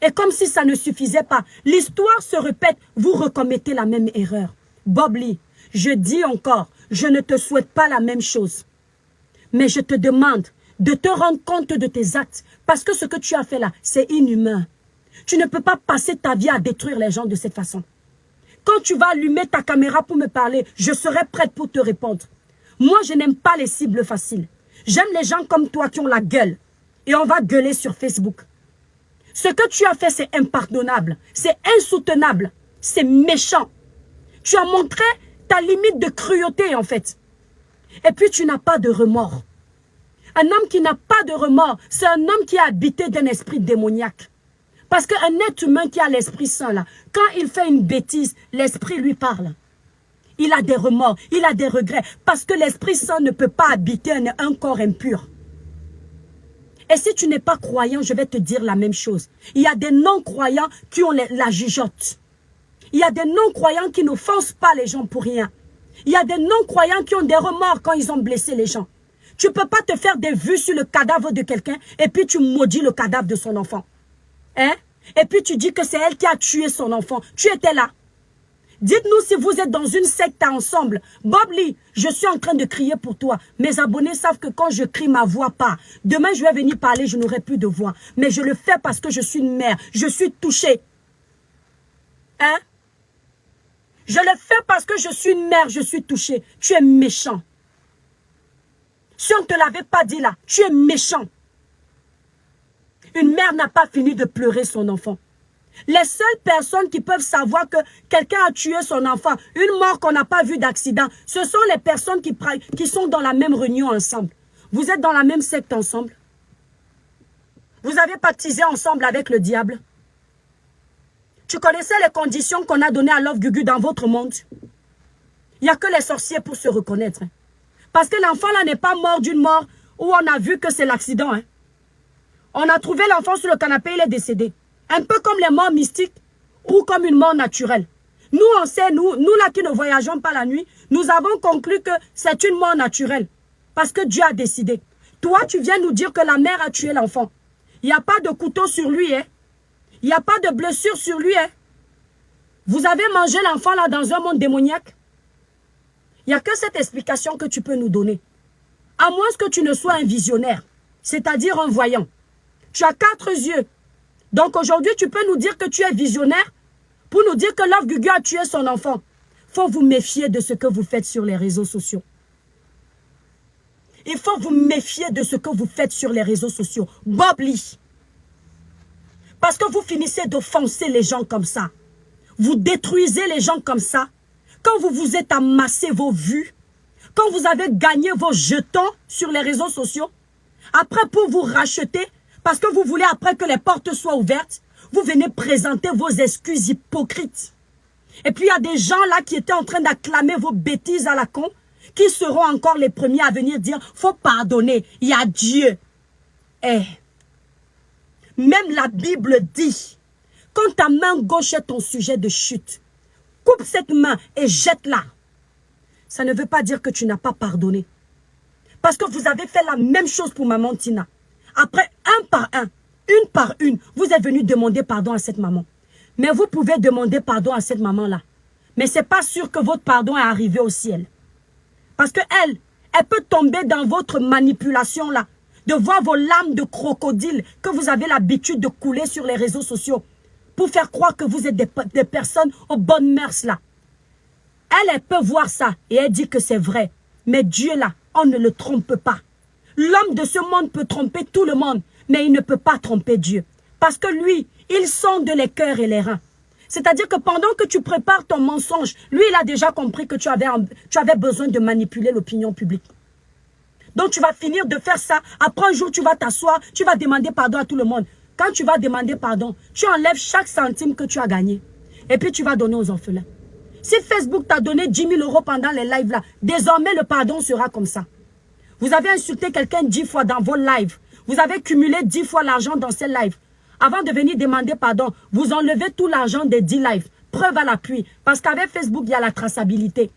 Et comme si ça ne suffisait pas, l'histoire se répète, vous recommettez la même erreur. Bob Lee, je dis encore, je ne te souhaite pas la même chose. Mais je te demande de te rendre compte de tes actes. Parce que ce que tu as fait là, c'est inhumain. Tu ne peux pas passer ta vie à détruire les gens de cette façon. Quand tu vas allumer ta caméra pour me parler, je serai prête pour te répondre. Moi, je n'aime pas les cibles faciles. J'aime les gens comme toi qui ont la gueule. Et on va gueuler sur Facebook. Ce que tu as fait, c'est impardonnable, c'est insoutenable, c'est méchant. Tu as montré ta limite de cruauté, en fait. Et puis, tu n'as pas de remords. Un homme qui n'a pas de remords, c'est un homme qui est habité d'un esprit démoniaque. Parce qu'un être humain qui a l'esprit saint, là, quand il fait une bêtise, l'esprit lui parle. Il a des remords, il a des regrets. Parce que l'Esprit Saint ne peut pas habiter un corps impur. Et si tu n'es pas croyant, je vais te dire la même chose. Il y a des non-croyants qui ont la jugeote. Il y a des non-croyants qui n'offensent pas les gens pour rien. Il y a des non-croyants qui ont des remords quand ils ont blessé les gens. Tu ne peux pas te faire des vues sur le cadavre de quelqu'un et puis tu maudis le cadavre de son enfant. Hein? Et puis tu dis que c'est elle qui a tué son enfant. Tu étais là. Dites-nous si vous êtes dans une secte ensemble. Bob Lee, je suis en train de crier pour toi. Mes abonnés savent que quand je crie, ma voix part. Demain, je vais venir parler, je n'aurai plus de voix. Mais je le fais parce que je suis une mère. Je suis touchée. Hein? Je le fais parce que je suis une mère, je suis touchée. Tu es méchant. Si on ne te l'avait pas dit là, tu es méchant. Une mère n'a pas fini de pleurer son enfant. Les seules personnes qui peuvent savoir que quelqu'un a tué son enfant, une mort qu'on n'a pas vue d'accident, ce sont les personnes qui sont dans la même réunion ensemble. Vous êtes dans la même secte ensemble. Vous avez pactisé ensemble avec le diable. Tu connaissais les conditions qu'on a données à Love Gugu dans votre monde? Il n'y a que les sorciers pour se reconnaître. Parce que l'enfant là n'est pas mort d'une mort où on a vu que c'est l'accident. On a trouvé l'enfant sur le canapé, il est décédé. Un peu comme les morts mystiques ou comme une mort naturelle. Nous, on sait, nous là qui ne voyageons pas la nuit, nous avons conclu que c'est une mort naturelle. Parce que Dieu a décidé. Toi, tu viens nous dire que la mère a tué l'enfant. Il n'y a pas de couteau sur lui. Il n'y a pas de blessure sur lui. Vous avez mangé l'enfant là dans un monde démoniaque. Il n'y a que cette explication que tu peux nous donner. À moins que tu ne sois un visionnaire, c'est-à-dire un voyant. Tu as 4 yeux. Donc aujourd'hui, tu peux nous dire que tu es visionnaire pour nous dire que Love Gugu a tué son enfant. Il faut vous méfier de ce que vous faites sur les réseaux sociaux. Il faut vous méfier de ce que vous faites sur les réseaux sociaux. Bob Lee. Parce que vous finissez d'offenser les gens comme ça. Vous détruisez les gens comme ça. Quand vous vous êtes amassé vos vues, quand vous avez gagné vos jetons sur les réseaux sociaux, après pour vous racheter, parce que vous voulez après que les portes soient ouvertes, vous venez présenter vos excuses hypocrites. Et puis il y a des gens là qui étaient en train d'acclamer vos bêtises à la con, qui seront encore les premiers à venir dire, faut pardonner, il y a Dieu. Eh, même la Bible dit, quand ta main gauche est ton sujet de chute, coupe cette main et jette-la. Ça ne veut pas dire que tu n'as pas pardonné. Parce que vous avez fait la même chose pour maman Tina. Après, un par un, une par une, vous êtes venu demander pardon à cette maman. Mais vous pouvez demander pardon à cette maman-là. Mais ce n'est pas sûr que votre pardon est arrivé au ciel. Parce qu'elle, elle peut tomber dans votre manipulation-là. De voir vos larmes de crocodile que vous avez l'habitude de couler sur les réseaux sociaux. Pour faire croire que vous êtes des personnes aux bonnes mœurs là. Elle peut voir ça et elle dit que c'est vrai. Mais Dieu là, on ne le trompe pas. L'homme de ce monde peut tromper tout le monde, mais il ne peut pas tromper Dieu. Parce que lui, il sonde les cœurs et les reins. C'est-à-dire que pendant que tu prépares ton mensonge, lui, il a déjà compris que tu avais besoin de manipuler l'opinion publique. Donc tu vas finir de faire ça. Après un jour, tu vas t'asseoir, tu vas demander pardon à tout le monde. Quand tu vas demander pardon, tu enlèves chaque centime que tu as gagné. Et puis tu vas donner aux orphelins. Si Facebook t'a donné 10 000 € pendant les lives là, désormais le pardon sera comme ça. Vous avez insulté quelqu'un 10 fois dans vos lives. Vous avez cumulé 10 fois l'argent dans ces lives. Avant de venir demander pardon, vous enlevez tout l'argent des 10 lives. Preuve à l'appui. Parce qu'avec Facebook, il y a la traçabilité.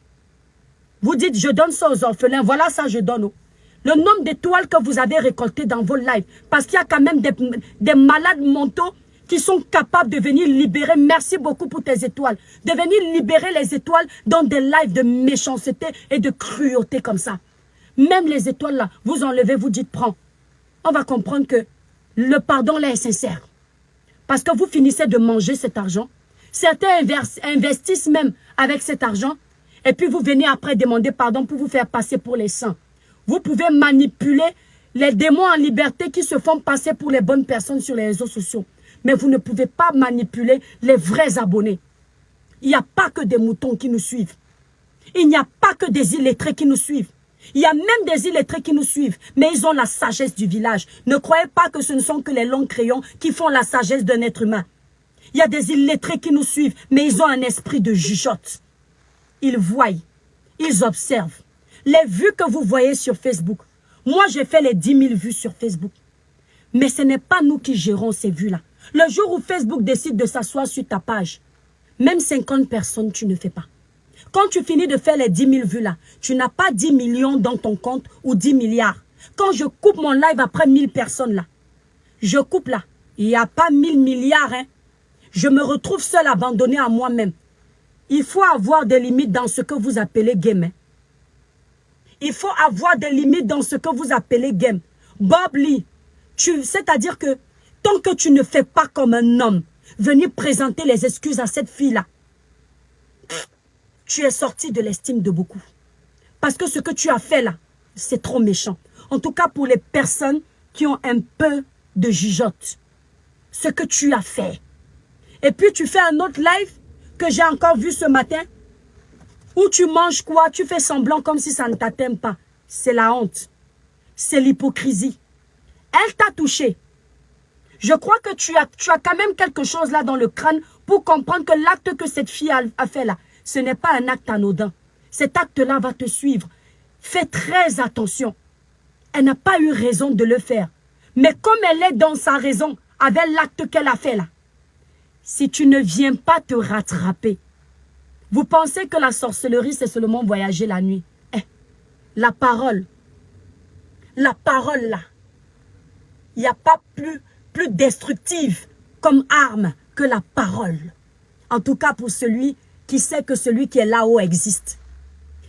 Vous dites, je donne ça aux orphelins. Voilà ça, je donne. Le nombre d'étoiles que vous avez récoltées dans vos lives. Parce qu'il y a quand même des malades mentaux qui sont capables de venir libérer. Merci beaucoup pour tes étoiles. De venir libérer les étoiles dans des lives de méchanceté et de cruauté comme ça. Même les étoiles là, vous enlevez, vous dites prends. On va comprendre que le pardon là est sincère. Parce que vous finissez de manger cet argent. Certains investissent même avec cet argent. Et puis vous venez après demander pardon pour vous faire passer pour les saints. Vous pouvez manipuler les démons en liberté qui se font passer pour les bonnes personnes sur les réseaux sociaux. Mais vous ne pouvez pas manipuler les vrais abonnés. Il n'y a pas que des moutons qui nous suivent. Il n'y a pas que des illettrés qui nous suivent. Il y a même des illettrés qui nous suivent, mais ils ont la sagesse du village. Ne croyez pas que ce ne sont que les longs crayons qui font la sagesse d'un être humain. Il y a des illettrés qui nous suivent, mais ils ont un esprit de jugeote. Ils voient, ils observent. Les vues que vous voyez sur Facebook. Moi, j'ai fait les 10 000 vues sur Facebook. Mais ce n'est pas nous qui gérons ces vues-là. Le jour où Facebook décide de s'asseoir sur ta page, même 50 personnes, tu ne fais pas. Quand tu finis de faire les 10 000 vues là, tu n'as pas 10 millions dans ton compte ou 10 milliards. Quand je coupe mon live après 1000 personnes là, je coupe là, il n'y a pas 1000 milliards. Hein. Je me retrouve seul abandonné à moi-même. Il faut avoir des limites dans ce que vous appelez game. Hein. Il faut avoir des limites dans ce que vous appelez game. Bob Lee, c'est-à-dire que tant que tu ne fais pas comme un homme, venir présenter les excuses à cette fille-là, tu es sorti de l'estime de beaucoup. Parce que ce que tu as fait là, c'est trop méchant. En tout cas pour les personnes qui ont un peu de jugeote. Ce que tu as fait. Et puis tu fais un autre live que j'ai encore vu ce matin. Où tu manges quoi? Tu fais semblant comme si ça ne t'atteint pas. C'est la honte. C'est l'hypocrisie. Elle t'a touché. Je crois que tu as quand même quelque chose là dans le crâne pour comprendre que l'acte que cette fille a fait là, ce n'est pas un acte anodin. Cet acte-là va te suivre. Fais très attention. Elle n'a pas eu raison de le faire. Mais comme elle est dans sa raison, avec l'acte qu'elle a fait là, si tu ne viens pas te rattraper, vous pensez que la sorcellerie, c'est seulement voyager la nuit. La parole là, il n'y a pas plus destructive comme arme que la parole. En tout cas pour celui qui sait que celui qui est là-haut existe.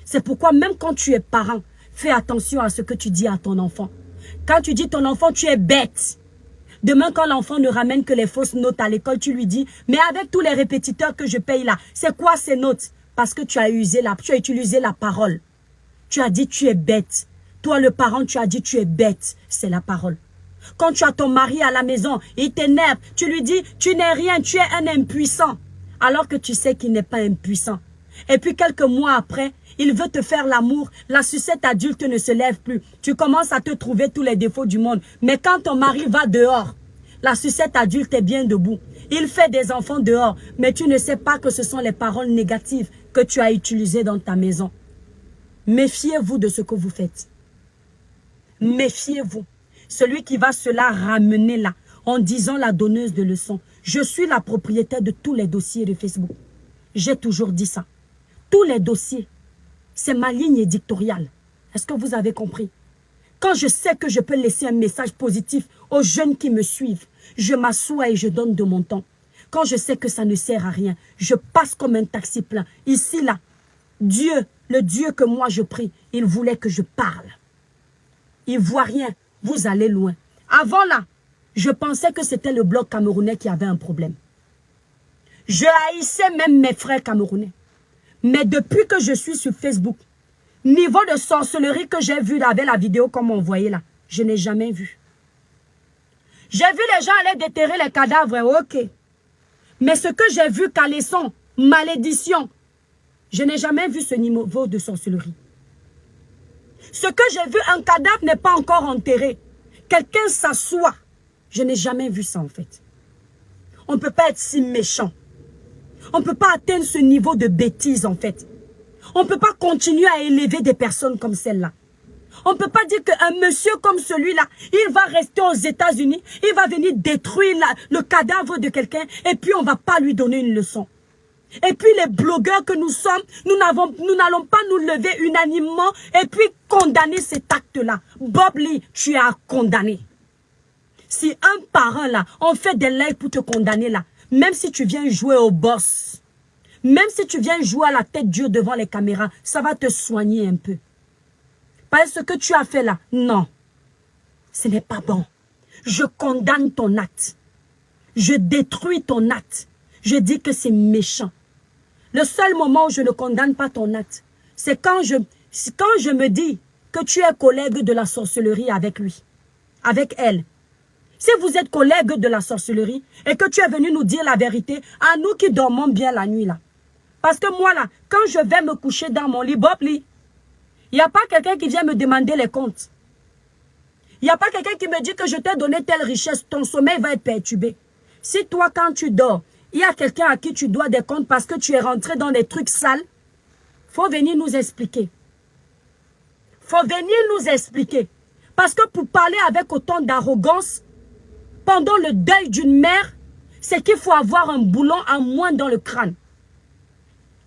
C'est pourquoi même quand tu es parent, fais attention à ce que tu dis à ton enfant. Quand tu dis ton enfant, tu es bête. Demain, quand l'enfant ne ramène que les fausses notes à l'école, tu lui dis, mais avec tous les répétiteurs que je paye là, c'est quoi ces notes? Parce que tu as utilisé la parole. Tu as dit, tu es bête. Toi, le parent, tu as dit, tu es bête. C'est la parole. Quand tu as ton mari à la maison, il t'énerve, tu lui dis, tu n'es rien, tu es un impuissant. Alors que tu sais qu'il n'est pas impuissant. Et puis quelques mois après, il veut te faire l'amour, la sucette adulte ne se lève plus. Tu commences à te trouver tous les défauts du monde. Mais quand ton mari va dehors, la sucette adulte est bien debout. Il fait des enfants dehors, mais tu ne sais pas que ce sont les paroles négatives que tu as utilisées dans ta maison. Méfiez-vous de ce que vous faites. Méfiez-vous. Celui qui va cela ramener là, en disant la donneuse de leçons. Je suis la propriétaire de tous les dossiers de Facebook. J'ai toujours dit ça. Tous les dossiers. C'est ma ligne éditoriale. Est-ce que vous avez compris? Quand je sais que je peux laisser un message positif aux jeunes qui me suivent, je m'assois et je donne de mon temps. Quand je sais que ça ne sert à rien, je passe comme un taxi plein. Ici, là, Dieu, le Dieu que moi je prie, il voulait que je parle. Il ne voit rien. Vous allez loin. Avant là, je pensais que c'était le bloc camerounais qui avait un problème. Je haïssais même mes frères camerounais. Mais depuis que je suis sur Facebook, niveau de sorcellerie que j'ai vu avec la vidéo comme on voyait là, je n'ai jamais vu. J'ai vu les gens aller déterrer les cadavres, ok. Mais ce que j'ai vu, calaisson, malédiction, je n'ai jamais vu ce niveau de sorcellerie. Ce que j'ai vu, un cadavre n'est pas encore enterré. Quelqu'un s'assoit. Je n'ai jamais vu ça en fait. On ne peut pas être si méchant. On ne peut pas atteindre ce niveau de bêtise en fait. On ne peut pas continuer à élever des personnes comme celle-là. On ne peut pas dire qu'un monsieur comme celui-là, il va rester aux États-Unis, il va venir détruire le cadavre de quelqu'un et puis on ne va pas lui donner une leçon. Et puis les blogueurs que nous sommes, nous n'allons pas nous lever unanimement et puis condamner cet acte-là. Bob Lee, tu es à condamner. Si un parent là, on fait des lives pour te condamner là, même si tu viens jouer au boss, même si tu viens jouer à la tête dure devant les caméras, ça va te soigner un peu. Parce que ce que tu as fait là, non, ce n'est pas bon. Je condamne ton acte. Je détruis ton acte. Je dis que c'est méchant. Le seul moment où je ne condamne pas ton acte, c'est quand je me dis que tu es collègue de la sorcellerie avec lui, avec elle. Si vous êtes collègue de la sorcellerie et que tu es venu nous dire la vérité, à nous qui dormons bien la nuit là. Parce que moi là, quand je vais me coucher dans mon lit, Bob Lee, il n'y a pas quelqu'un qui vient me demander les comptes. Il n'y a pas quelqu'un qui me dit que je t'ai donné telle richesse, ton sommeil va être perturbé. Si toi quand tu dors, il y a quelqu'un à qui tu dois des comptes parce que tu es rentré dans des trucs sales, Faut venir nous expliquer. Faut venir nous expliquer. Parce que pour parler avec autant d'arrogance, pendant le deuil d'une mère, c'est qu'il faut avoir un boulon en moins dans le crâne.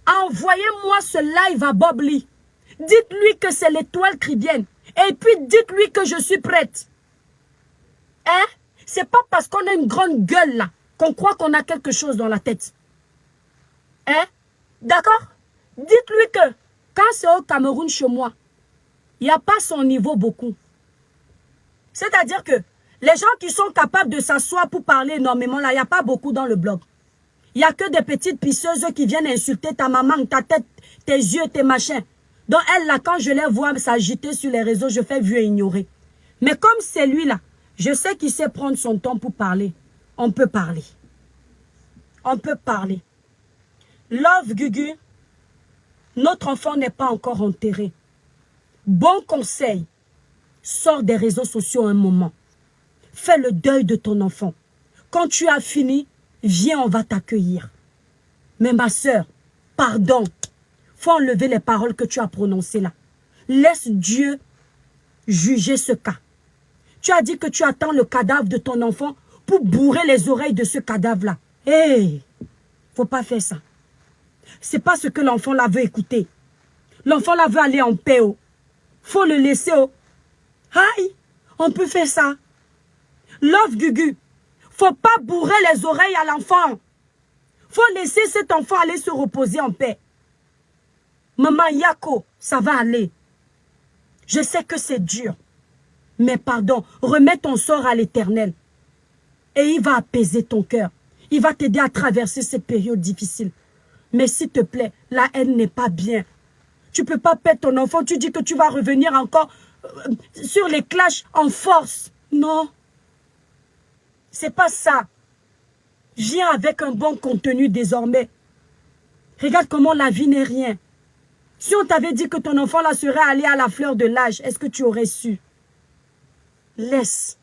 Envoyez-moi ce live à Bob Lee. Dites-lui que c'est l'étoile chrétienne. Et puis dites-lui que je suis prête. Hein? C'est pas parce qu'on a une grande gueule là qu'on croit qu'on a quelque chose dans la tête. Hein? D'accord? Dites-lui que quand c'est au Cameroun chez moi, il n'y a pas son niveau beaucoup. C'est-à-dire que les gens qui sont capables de s'asseoir pour parler énormément là, il n'y a pas beaucoup dans le blog. Il n'y a que des petites pisseuses qui viennent insulter ta maman, ta tête, tes yeux, tes machins. Donc elle là, quand je les vois s'agiter sur les réseaux, je fais vu et ignorer. Mais comme c'est lui là, je sais qu'il sait prendre son temps pour parler. On peut parler. On peut parler. Love Gugu, notre enfant n'est pas encore enterré. Bon conseil, sors des réseaux sociaux un moment. Fais le deuil de ton enfant. Quand tu as fini, viens, on va t'accueillir. Mais ma soeur, pardon, faut enlever les paroles que tu as prononcées là. Laisse Dieu juger ce cas. Tu as dit que tu attends le cadavre de ton enfant pour bourrer les oreilles de ce cadavre-là. Hé, faut pas faire ça. C'est pas ce que l'enfant là veut écouter. L'enfant là veut aller en paix. Oh. Faut le laisser. Oh. Aïe, on peut faire ça. Love Gugu, faut pas bourrer les oreilles à l'enfant. Faut laisser cet enfant aller se reposer en paix. Maman Yako, ça va aller. Je sais que c'est dur. Mais pardon, remets ton sort à l'Éternel. Et il va apaiser ton cœur. Il va t'aider à traverser cette période difficile. Mais s'il te plaît, la haine n'est pas bien. Tu peux pas perdre ton enfant. Tu dis que tu vas revenir encore sur les clashs en force. Non. C'est pas ça. Viens avec un bon contenu désormais. Regarde comment la vie n'est rien. Si on t'avait dit que ton enfant là serait allé à la fleur de l'âge, est-ce que tu aurais su? Laisse.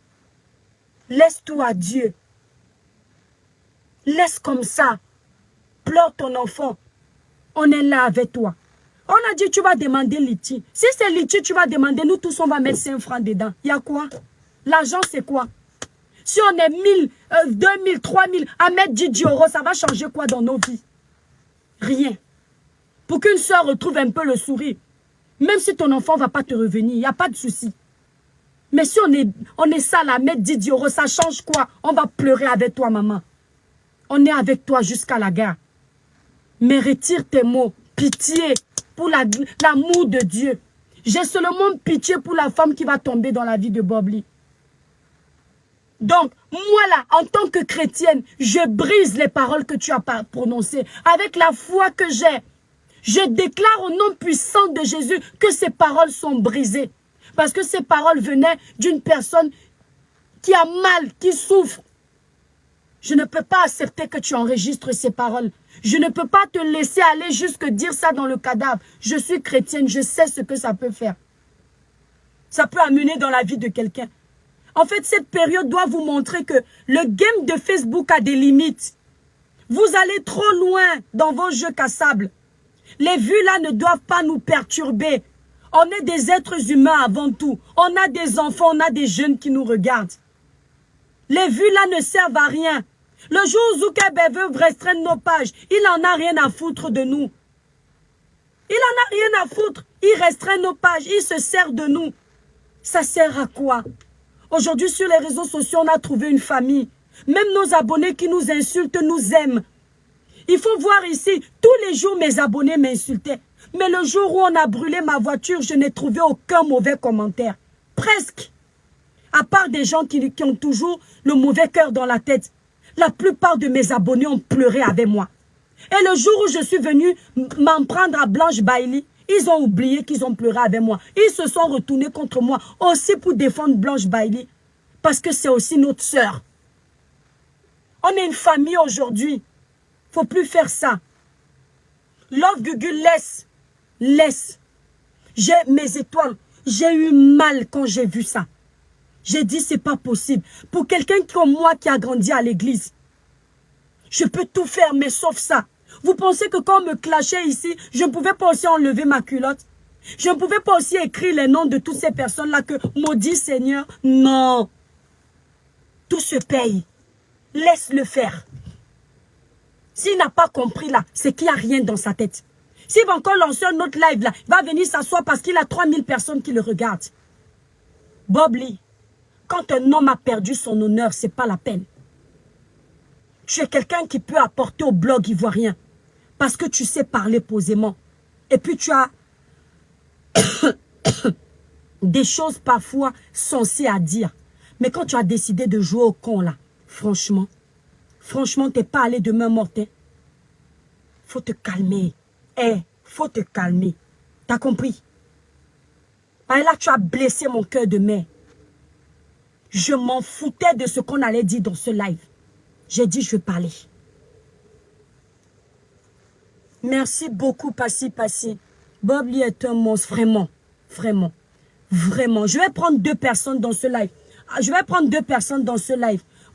Laisse tout à Dieu. Laisse comme ça. Pleure ton enfant. On est là avec toi. On a dit tu vas demander Liti. Si c'est Liti, tu vas demander, nous tous on va mettre 5 francs dedans. Il y a quoi? L'argent c'est quoi? Si on est 1000, 2000, 3000, à mettre 10 euros, ça va changer quoi dans nos vies? Rien. Pour qu'une soeur retrouve un peu le sourire. Même si ton enfant ne va pas te revenir, il n'y a pas de souci. Mais si on est sale à mettre 10 euros, ça change quoi? On va pleurer avec toi, maman. On est avec toi jusqu'à la gare. Mais retire tes mots. Pitié pour l'amour de Dieu. J'ai seulement pitié pour la femme qui va tomber dans la vie de Bob Lee. Donc, moi là, en tant que chrétienne, je brise les paroles que tu as prononcées. Avec la foi que j'ai, je déclare au nom puissant de Jésus que ces paroles sont brisées. Parce que ces paroles venaient d'une personne qui a mal, qui souffre. Je ne peux pas accepter que tu enregistres ces paroles. Je ne peux pas te laisser aller jusque dire ça dans le cadavre. Je suis chrétienne, je sais ce que ça peut faire. Ça peut amener dans la vie de quelqu'un. En fait, cette période doit vous montrer que le game de Facebook a des limites. Vous allez trop loin dans vos jeux cassables. Les vues là ne doivent pas nous perturber. On est des êtres humains avant tout. On a des enfants, on a des jeunes qui nous regardent. Les vues là ne servent à rien. Le jour où Zuckerberg veut restreindre nos pages, il n'en a rien à foutre de nous. Il n'en a rien à foutre. Il restreint nos pages, il se sert de nous. Ça sert à quoi? Aujourd'hui, sur les réseaux sociaux, on a trouvé une famille. Même nos abonnés qui nous insultent nous aiment. Il faut voir ici, tous les jours, mes abonnés m'insultaient. Mais le jour où on a brûlé ma voiture, je n'ai trouvé aucun mauvais commentaire. Presque. À part des gens qui ont toujours le mauvais cœur dans la tête. La plupart de mes abonnés ont pleuré avec moi. Et le jour où je suis venue m'en prendre à Blanche Bailey, ils ont oublié qu'ils ont pleuré avec moi. Ils se sont retournés contre moi aussi pour défendre Blanche Bailey. Parce que c'est aussi notre sœur. On est une famille aujourd'hui. Faut plus faire ça. Love Gugu, laisse. Laisse. J'ai mes étoiles. J'ai eu mal quand j'ai vu ça. J'ai dit c'est pas possible. Pour quelqu'un comme moi qui a grandi à l'église, je peux tout faire mais sauf ça. Vous pensez que quand on me clashait ici, je ne pouvais pas aussi enlever ma culotte? Je ne pouvais pas aussi écrire les noms de toutes ces personnes-là que maudit Seigneur? Non. Tout se paye. Laisse-le faire. S'il n'a pas compris là, c'est qu'il n'y a rien dans sa tête. S'il va encore lancer un autre live là, il va venir s'asseoir parce qu'il a 3000 personnes qui le regardent. Bob Lee, quand un homme a perdu son honneur, c'est pas la peine. Tu es quelqu'un qui peut apporter au blog ivoirien parce que tu sais parler posément. Et puis tu as des choses parfois sensées à dire. Mais quand tu as décidé de jouer au con là, franchement, t'es pas allé de main morte. Hein? Faut te calmer. Faut te calmer. T'as compris? Et là, tu as blessé mon cœur de mère. Je m'en foutais de ce qu'on allait dire dans ce live. J'ai dit, je vais parler. Merci beaucoup, Passi. Bob Lee est un monstre, vraiment. Je vais prendre 2 personnes dans ce live.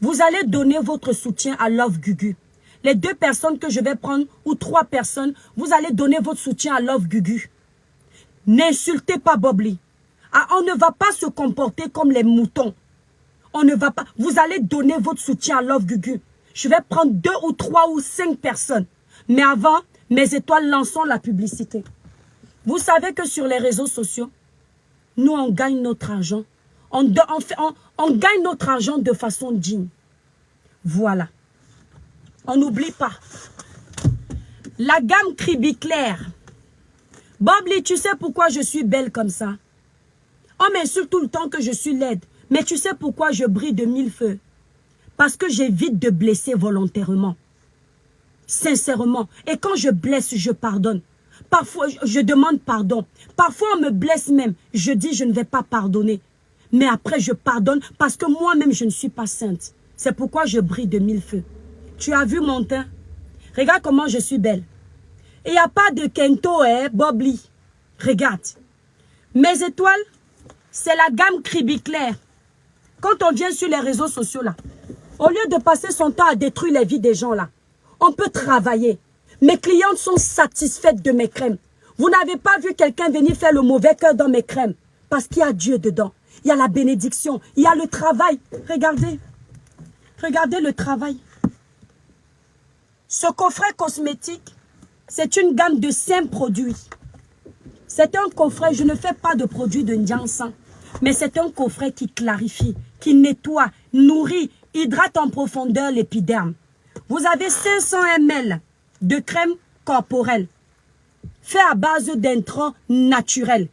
Vous allez donner votre soutien à Love Gugu. Les 2 personnes que je vais prendre, ou 3 personnes, vous allez donner votre soutien à Love Gugu. N'insultez pas Bob Lee. Ah, on ne va pas se comporter comme les moutons. On ne va pas. Vous allez donner votre soutien à Love Gugu. Je vais prendre 2 ou 3 ou 5 personnes. Mais avant, mes étoiles, lançons la publicité. Vous savez que sur les réseaux sociaux, nous, on gagne notre argent. On gagne notre argent de façon digne. Voilà. On n'oublie pas. La gamme Cribiclair. Bob Lee, tu sais pourquoi je suis belle comme ça? On m'insulte tout le temps que je suis laide. Mais tu sais pourquoi je brille de 1000 feux? Parce que j'évite de blesser volontairement. Sincèrement. Et quand je blesse, je pardonne. Parfois, je demande pardon. Parfois, on me blesse même. Je dis, je ne vais pas pardonner. Mais après, je pardonne parce que moi-même, je ne suis pas sainte. C'est pourquoi je brille de 1000 feux. Tu as vu mon teint? Regarde comment je suis belle. Il n'y a pas de Kento, Bob Lee. Regarde. Mes étoiles, c'est la gamme Cribiclair. Quand on vient sur les réseaux sociaux, là, au lieu de passer son temps à détruire les vies des gens, là, on peut travailler. Mes clientes sont satisfaites de mes crèmes. Vous n'avez pas vu quelqu'un venir faire le mauvais cœur dans mes crèmes. Parce qu'il y a Dieu dedans. Il y a la bénédiction. Il y a le travail. Regardez. Regardez le travail. Ce coffret cosmétique, c'est une gamme de 5 produits. C'est un coffret, je ne fais pas de produits de Ndiansan. Mais c'est un coffret qui clarifie, qui nettoie, nourrit, hydrate en profondeur l'épiderme. Vous avez 500 ml de crème corporelle, fait à base d'intrants naturels.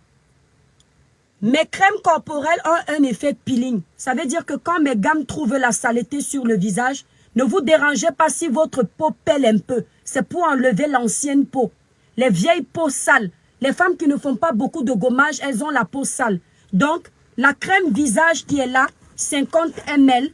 Mes crèmes corporelles ont un effet peeling. Ça veut dire que quand mes gammes trouvent la saleté sur le visage, ne vous dérangez pas si votre peau pèle un peu. C'est pour enlever l'ancienne peau. Les vieilles peaux sales. Les femmes qui ne font pas beaucoup de gommage, elles ont la peau sale. Donc, la crème visage qui est là, 50 ml,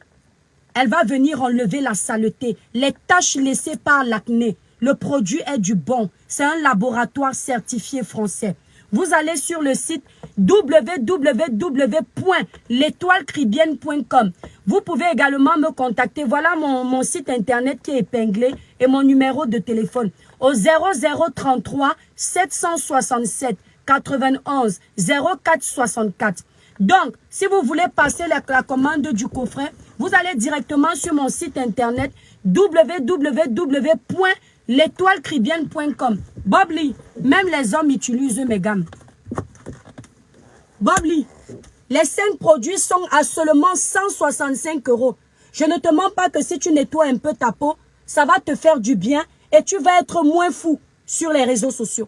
elle va venir enlever la saleté, les taches laissées par l'acné. Le produit est du bon. C'est un laboratoire certifié français. Vous allez sur le site www.l'étoilecribienne.com. Vous pouvez également me contacter. Voilà mon site internet qui est épinglé et mon numéro de téléphone au 0033 767 91 04 64. Donc, si vous voulez passer la commande du coffret, vous allez directement sur mon site internet www.l'étoilecribienne.com. Bob Lee, même les hommes utilisent mes gammes. Bob Lee, les 5 produits sont à seulement 165 €. Je ne te mens pas que si tu nettoies un peu ta peau, ça va te faire du bien et tu vas être moins fou sur les réseaux sociaux.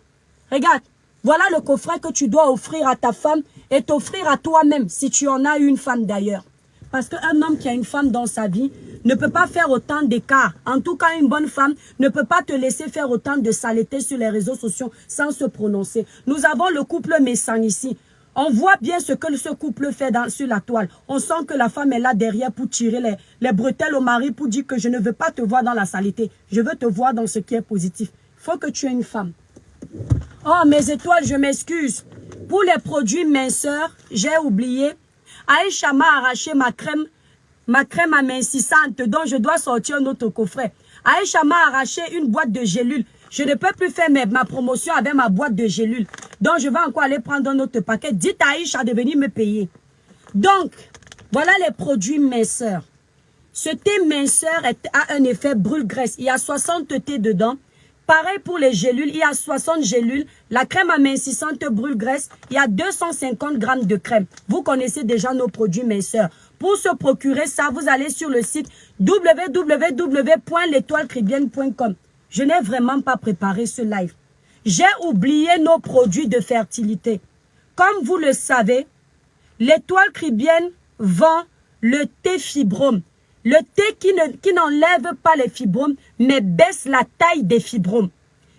Regarde, voilà le coffret que tu dois offrir à ta femme et t'offrir à toi-même si tu en as une femme d'ailleurs. Parce qu'un homme qui a une femme dans sa vie ne peut pas faire autant d'écart. En tout cas, une bonne femme ne peut pas te laisser faire autant de saleté sur les réseaux sociaux sans se prononcer. Nous avons le couple Messang ici. On voit bien ce que ce couple fait sur la toile. On sent que la femme est là derrière pour tirer les bretelles au mari pour dire que je ne veux pas te voir dans la saleté. Je veux te voir dans ce qui est positif. Il faut que tu aies une femme. Oh, mes étoiles, je m'excuse. Pour les produits minceurs, j'ai oublié. Aïcha m'a arraché ma crème ma crème amincissante dont je dois sortir un autre coffret. Aïcha m'a arraché une boîte de gélules. Je ne peux plus faire ma promotion avec ma boîte de gélules. Donc, je vais encore aller prendre un autre paquet. Dites à Aïcha de venir me payer. Donc, voilà les produits minceurs. Ce thé minceur a un effet brûle-graisse. Il y a 60 thés dedans. Pareil pour les gélules, il y a 60 gélules. La crème amincissante brûle-graisse, il y a 250 grammes de crème. Vous connaissez déjà nos produits minceurs. Pour se procurer ça, vous allez sur le site www.l'etoilecribienne.com. Je n'ai vraiment pas préparé ce live. J'ai oublié nos produits de fertilité. Comme vous le savez, l'Étoile Cribienne vend le thé fibrome. Le thé qui n'enlève pas les fibromes, mais baisse la taille des fibromes.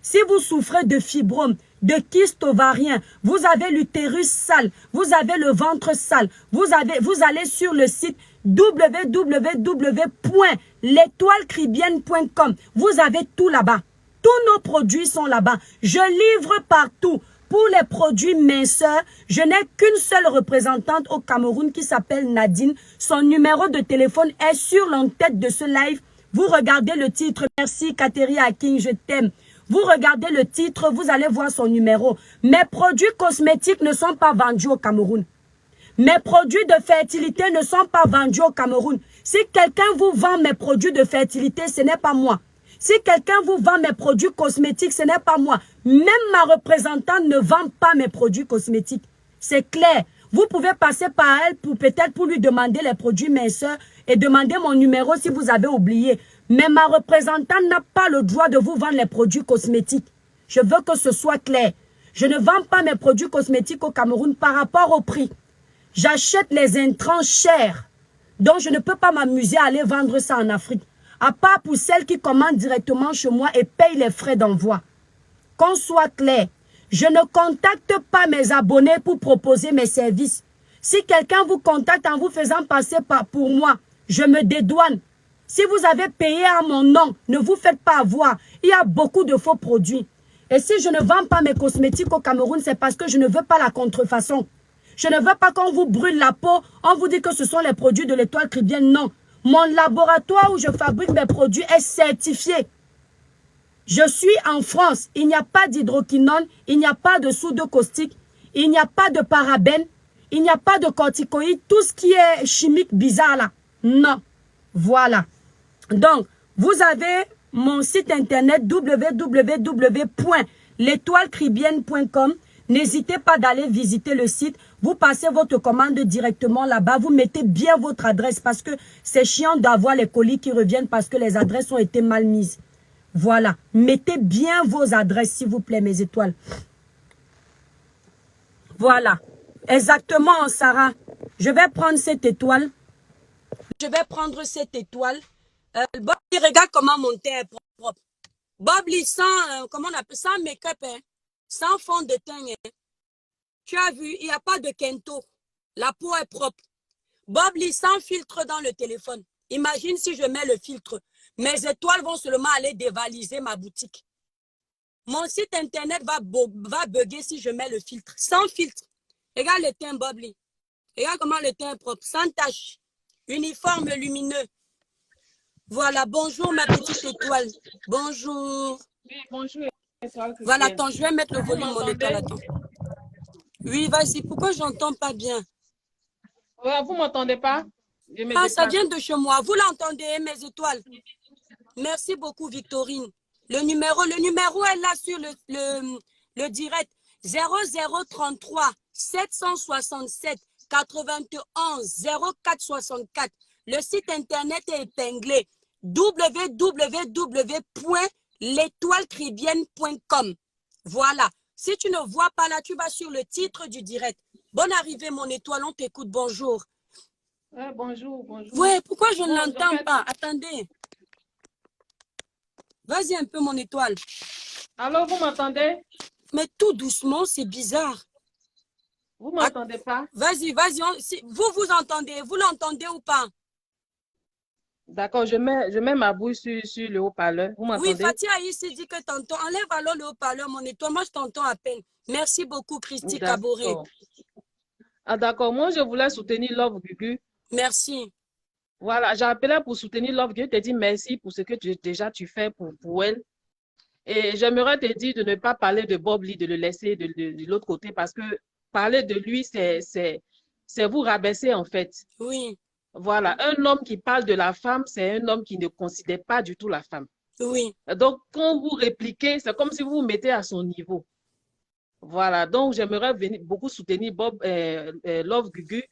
Si vous souffrez de fibromes, de kystes ovariens, vous avez l'utérus sale, vous avez le ventre sale, vous allez sur le site www.l'etoilecribienne.com. Vous avez tout là-bas. Tous nos produits sont là-bas. Je livre partout. Pour les produits minceurs, je n'ai qu'une seule représentante au Cameroun qui s'appelle Nadine. Son numéro de téléphone est sur l'entête de ce live. Vous regardez le titre. Merci Catherine Akin, je t'aime. Vous regardez le titre, vous allez voir son numéro. Mes produits cosmétiques ne sont pas vendus au Cameroun. Mes produits de fertilité ne sont pas vendus au Cameroun. Si quelqu'un vous vend mes produits de fertilité, ce n'est pas moi. Si quelqu'un vous vend mes produits cosmétiques, ce n'est pas moi. Même ma représentante ne vend pas mes produits cosmétiques. C'est clair. Vous pouvez passer par elle peut-être pour lui demander les produits minceurs et demander mon numéro si vous avez oublié. Mais ma représentante n'a pas le droit de vous vendre les produits cosmétiques. Je veux que ce soit clair. Je ne vends pas mes produits cosmétiques au Cameroun par rapport au prix. J'achète les intrants chers. Donc je ne peux pas m'amuser à aller vendre ça en Afrique. À part pour celles qui commandent directement chez moi et payent les frais d'envoi. Qu'on soit clair, je ne contacte pas mes abonnés pour proposer mes services. Si quelqu'un vous contacte en vous faisant passer pour moi, je me dédouane. Si vous avez payé à mon nom, ne vous faites pas avoir. Il y a beaucoup de faux produits. Et si je ne vends pas mes cosmétiques au Cameroun, c'est parce que je ne veux pas la contrefaçon. Je ne veux pas qu'on vous brûle la peau, on vous dit que ce sont les produits de l'Étoile Cribienne. Non. Mon laboratoire où je fabrique mes produits est certifié. Je suis en France. Il n'y a pas d'hydroquinone, il n'y a pas de soude caustique, il n'y a pas de parabènes, il n'y a pas de corticoïdes, tout ce qui est chimique bizarre là. Non. Voilà. Donc, vous avez mon site internet www.l'etoilecribienne.com. N'hésitez pas d'aller visiter le site. Vous passez votre commande directement là-bas. Vous mettez bien votre adresse parce que c'est chiant d'avoir les colis qui reviennent parce que les adresses ont été mal mises. Voilà. Mettez bien vos adresses, s'il vous plaît, mes étoiles. Voilà. Exactement, Sarah. Je vais prendre cette étoile. Je vais prendre cette étoile. Bob, regarde comment mon teint est propre. Bob, sans, comment on appelle ça, make-up, hein? Sans fond de teint. Hein? Tu as vu, il n'y a pas de kento. La peau est propre. Bob Lee sans filtre dans le téléphone. Imagine si je mets le filtre. Mes étoiles vont seulement aller dévaliser ma boutique. Mon site internet va bugger si je mets le filtre. Sans filtre. Regarde le teint Bob Lee. Regarde comment le teint est propre. Sans tache. Uniforme lumineux. Voilà. Bonjour ma petite étoile. Bonjour. Oui, bonjour. Voilà, attends, je vais mettre le volume mon étoile. Attends. Oui, vas-y. Pourquoi j'entends pas bien? Ouais, vous m'entendez pas? Ah, ça vient de chez moi. Vous l'entendez, mes étoiles? Merci beaucoup, Victorine. Le numéro est là sur le direct. 0033 767 91 0464. Le site internet est épinglé. www.l'etoilecribienne.com. Voilà. Si tu ne vois pas là, tu vas sur le titre du direct. Bonne arrivée, mon étoile. On t'écoute. Bonjour. Ouais, bonjour, bonjour. Ouais, pourquoi je ne l'entends pas? Attendez. Vas-y un peu, mon étoile. Alors, vous m'entendez? Mais tout doucement, c'est bizarre. Vous m'entendez pas? Vas-y, vas-y. Vous entendez? Vous l'entendez ou pas? D'accord, je mets ma bouche sur le haut-parleur. Vous m'entendez? Oui, Fatia ici dit que t'entends. Enlève alors le haut-parleur, mon étoile. Moi, je t'entends à peine. Merci beaucoup, Christy Caboret. Ah, d'accord. Moi, je voulais soutenir Love Gugu. Merci. Voilà, j'ai appelé pour soutenir Love Gugu, te dire merci pour ce que déjà tu fais pour elle. Et j'aimerais te dire de ne pas parler de Bob Lee, de le laisser de l'autre côté parce que parler de lui, c'est vous rabaisser en fait. Oui, Voilà, un homme qui parle de la femme, c'est un homme qui ne considère pas du tout la femme. oui. Donc, quand vous répliquez, c'est comme si vous vous mettez à son niveau. Voilà, donc j'aimerais beaucoup soutenir Love Gugu.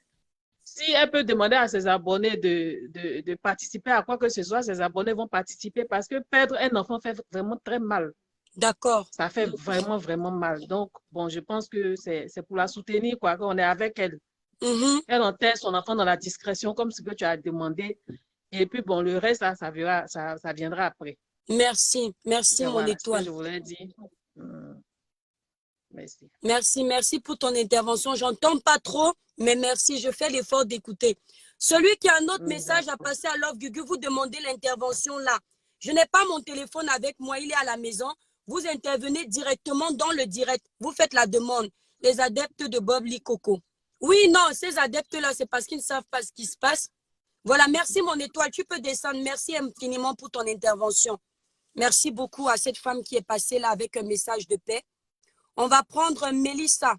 Si elle peut demander à ses abonnés de participer à quoi que ce soit, ses abonnés vont participer parce que perdre un enfant fait vraiment très mal. D'accord. Ça fait vraiment, vraiment mal. Donc, bon, je pense que c'est pour la soutenir, quoi, qu'on est avec elle. Mhm. Elle enterre son enfant dans la discrétion, comme ce que tu as demandé. Et puis, bon, le reste, ça viendra après. Merci. Merci, Et mon voilà ce que étoile. je voulais dire. Hum, Merci. Merci, merci pour ton intervention. J'entends pas trop, mais merci. Je fais l'effort d'écouter. Celui qui a un autre message à D'accord. passer à Love Gugu, vous demandez l'intervention là. Je n'ai pas mon téléphone avec moi, il est à la maison. Vous intervenez directement dans le direct. Vous faites la demande. Les adeptes de Bob Lee Coco. Oui, non, ces adeptes-là, c'est parce qu'ils ne savent pas ce qui se passe. Voilà, merci mon étoile. Tu peux descendre. Merci infiniment pour ton intervention. Merci beaucoup à cette femme qui est passée là avec un message de paix. On va prendre Mélissa.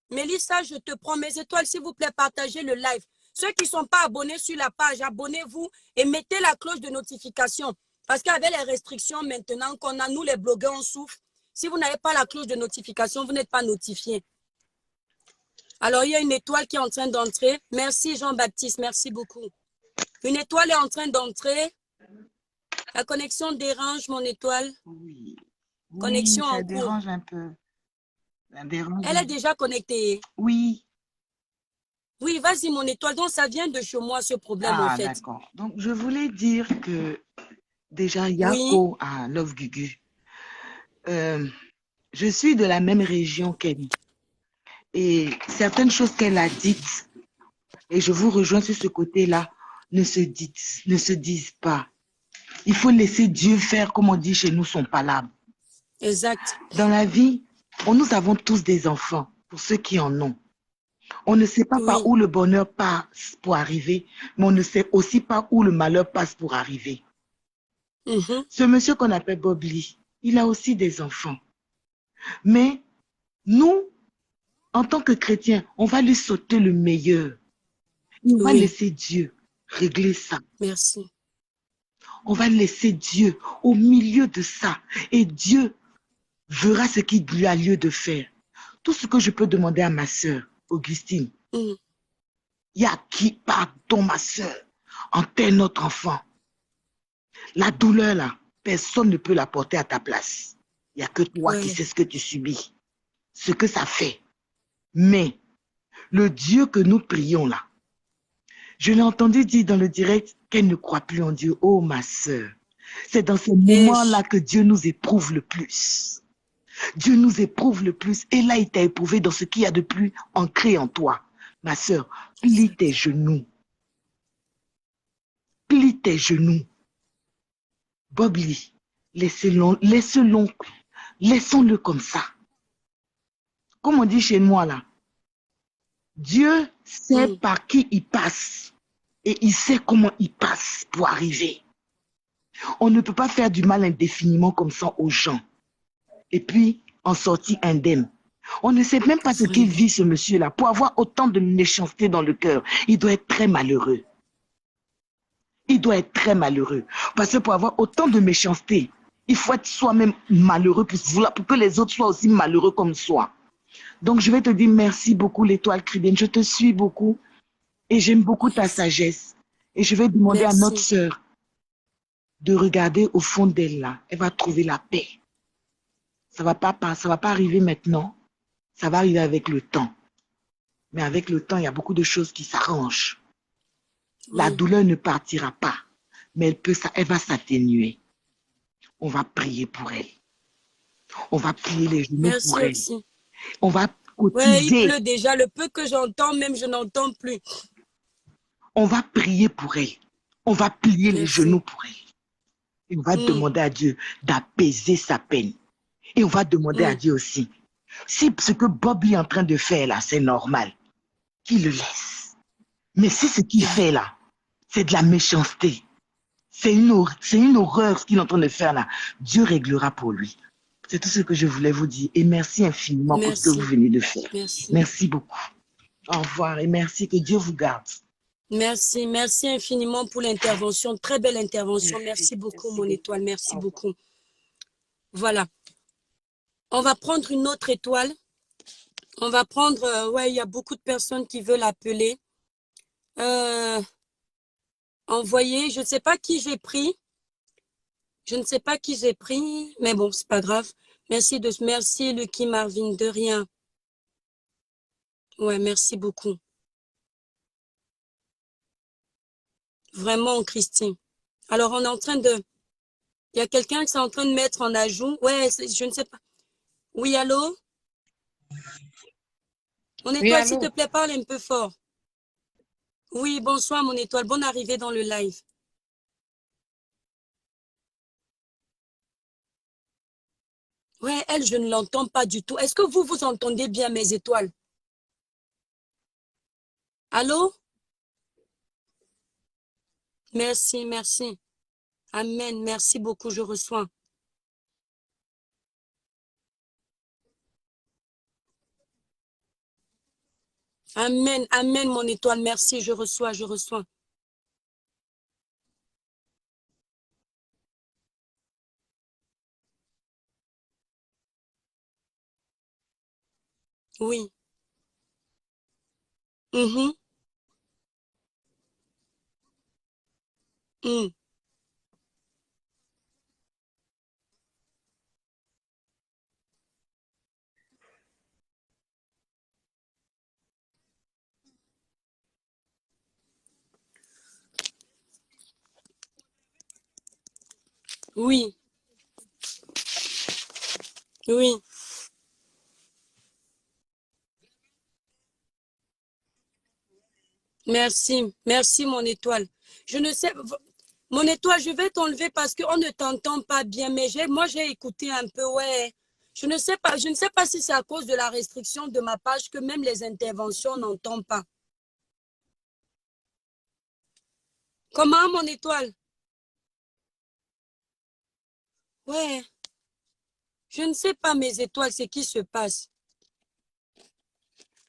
Mélissa, je te prends mes étoiles, s'il vous plaît, partagez le live. Ceux qui ne sont pas abonnés sur la page, abonnez-vous et mettez la cloche de notification. Parce qu'avec les restrictions maintenant qu'on a, nous les blogueurs, on souffre. Si vous n'avez pas la cloche de notification, vous n'êtes pas notifié. Alors, il y a une étoile qui est en train d'entrer. Merci Jean-Baptiste, merci beaucoup. Une étoile est en train d'entrer. La connexion dérange, mon étoile. Oui, oui, Connexion ça en cours. dérange un peu. Ça dérange. Elle est déjà connectée. Oui. Oui, vas-y, mon étoile. Donc, ça vient de chez moi, ce problème, en Ah, fait. d'accord. Donc, je voulais dire que déjà, Oui, Yako à Love Gugu, je suis de la même région qu'elle. Et certaines choses qu'elle a dites, et je vous rejoins sur ce côté-là, ne se disent pas. Il faut laisser Dieu faire, comme on dit chez nous, son palabre. exact. Dans la vie, nous avons tous des enfants, pour ceux qui en ont. On ne sait pas Oui, par où le bonheur passe pour arriver, mais on ne sait aussi pas où le malheur passe pour arriver. mhm, Ce monsieur qu'on appelle Bob Lee, il a aussi des enfants. Mais nous, en tant que chrétiens, on va lui sauter le meilleur. On va oui, laisser Dieu régler ça. merci. On va laisser Dieu au milieu de ça. Et Dieu verra ce qu'il lui a lieu de faire. Tout ce que je peux demander à ma sœur, Augustine, Mhm, il y a qui, pardon ma sœur, enterre notre enfant. La douleur là, personne ne peut la porter à ta place. Il n'y a que toi qui ouais, sais ce que tu subis, ce que ça fait. Mais le Dieu que nous prions là, je l'ai entendu dire dans le direct qu'elle ne croit plus en Dieu. Oh ma sœur, c'est dans ces et moments-là que Dieu nous éprouve le plus. Dieu nous éprouve le plus. Et là, il t'a éprouvé dans ce qu'il y a de plus ancré en toi. Ma sœur, plie tes genoux. Plie tes genoux. Bob Lee, laissons-le comme ça. Comme on dit chez moi là, Dieu sait mhm, par qui il passe et il sait comment il passe pour arriver. On ne peut pas faire du mal indéfiniment comme ça aux gens et puis en sortir indemne. On ne sait même pas ce qu'il vraiment. vit ce monsieur-là. Pour avoir autant de méchanceté dans le cœur, il doit être très malheureux. Il doit être très malheureux. Parce que pour avoir autant de méchanceté, il faut être soi-même malheureux pour que les autres soient aussi malheureux comme soi. Donc, je vais te dire merci beaucoup, l'étoile Cribienne. Je te suis beaucoup et j'aime beaucoup ta Merci, sagesse. Et je vais demander à notre merci. sœur de regarder au fond d'elle là. Elle va trouver la paix. Ça va pas arriver maintenant. Ça va arriver avec le temps. Mais avec le temps, il y a beaucoup de choses qui s'arrangent. La Oui, douleur ne partira pas, mais elle va s'atténuer. On va prier pour elle. On va plier les genoux merci pour elle. aussi. On va Ouais, il cotiser. pleut déjà. Le peu que j'entends, même je n'entends plus. On va prier pour elle. On va plier les genoux Merci. pour elle. Et on va Mm, demander à Dieu d'apaiser sa peine. Et on va demander à mm, Dieu aussi, si ce que Bob est en train de faire là, c'est normal, qu'il le laisse. Mais si ce qu'il ouais, fait là, C'est de la méchanceté. C'est une horreur ce qu'il est en train de faire là. Dieu réglera pour lui. C'est tout ce que je voulais vous dire. Et merci infiniment pour ce que vous venez de faire. Merci. Merci beaucoup. Au revoir et merci. Que Dieu vous garde. Merci. Merci infiniment pour l'intervention. Très belle intervention. Merci beaucoup, mon étoile. Merci beaucoup. Voilà. On va prendre une autre étoile. On va prendre... ouais, il y a beaucoup de personnes qui veulent appeler. Envoyer. Je ne sais pas qui j'ai pris. Je ne sais pas qui j'ai pris. Mais bon, c'est pas grave. Merci, Lucky Marvin. De rien. Ouais, merci beaucoup. Vraiment, Christine. Alors, on est en train de... Il y a quelqu'un qui est en train de mettre en ajout. Ouais, je ne sais pas. Oui, allô? Mon étoile, s'il te plaît, parle un peu fort. Oui, bonsoir, mon étoile. Bonne arrivée dans le live. Ouais, elle, je ne l'entends pas du tout. Est-ce que vous, vous entendez bien mes étoiles? Allô? Merci, merci. Amen. Merci beaucoup, je reçois. Amen, amen, mon étoile. Merci, je reçois, je reçois. Oui. Mhm. Mm. Oui, oui. Merci, merci, mon étoile. Je ne sais, mon étoile, je vais t'enlever parce qu'on ne t'entend pas bien, mais moi, j'ai écouté un peu, ouais. Je ne sais pas si c'est à cause de la restriction de ma page que même les interventions n'entendent pas. Comment, mon étoile? Ouais. Je ne sais pas, mes étoiles, c'est qui se passe.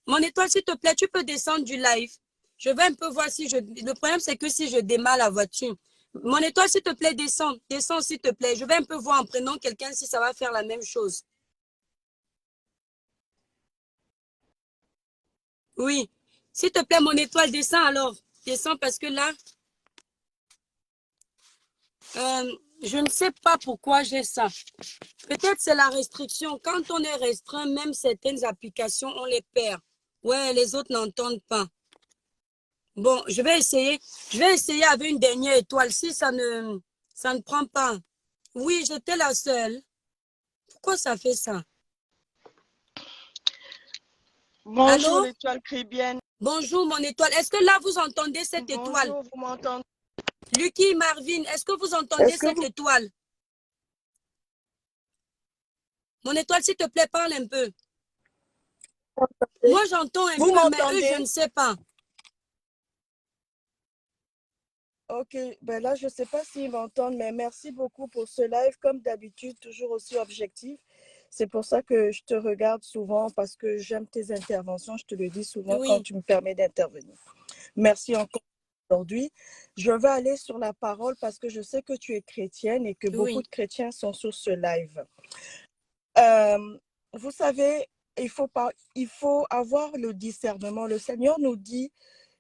Mon étoile, s'il te plaît, tu peux descendre du live. Je vais un peu voir si je... Le problème, c'est que si je démarre la voiture. Mon étoile, s'il te plaît, descends. Descends, s'il te plaît. Je vais un peu voir en prenant quelqu'un si ça va faire la même chose. Oui. S'il te plaît, mon étoile, descends alors. Descends parce que là, je ne sais pas pourquoi j'ai ça. Peut-être c'est la restriction. Quand on est restreint, même certaines applications, on les perd. Ouais, les autres n'entendent pas. Bon, je vais essayer. Je vais essayer avec une dernière étoile. Si ça ne prend pas. Oui, j'étais la seule. Pourquoi ça fait ça? Bonjour Allô? l'étoile Caribéenne. Bonjour mon étoile. Est-ce que là vous entendez cette étoile? Bonjour, vous m'entendez? Lucky Marvin, est-ce que vous entendez cette étoile? Mon étoile, s'il te plaît, parle un peu. Moi, j'entends un Vous peu, mais eux, m'entendez? je ne sais pas. Ok, ben là, je ne sais pas s'ils m'entendent, mais merci beaucoup pour ce live. Comme d'habitude, toujours aussi objectif. C'est pour ça que je te regarde souvent parce que j'aime tes interventions. Je te le dis souvent quand tu me permets d'intervenir. Merci encore aujourd'hui. Je vais aller sur la parole parce que je sais que tu es chrétienne et que beaucoup de chrétiens sont sur ce live. Vous savez, il faut avoir le discernement. Le Seigneur nous dit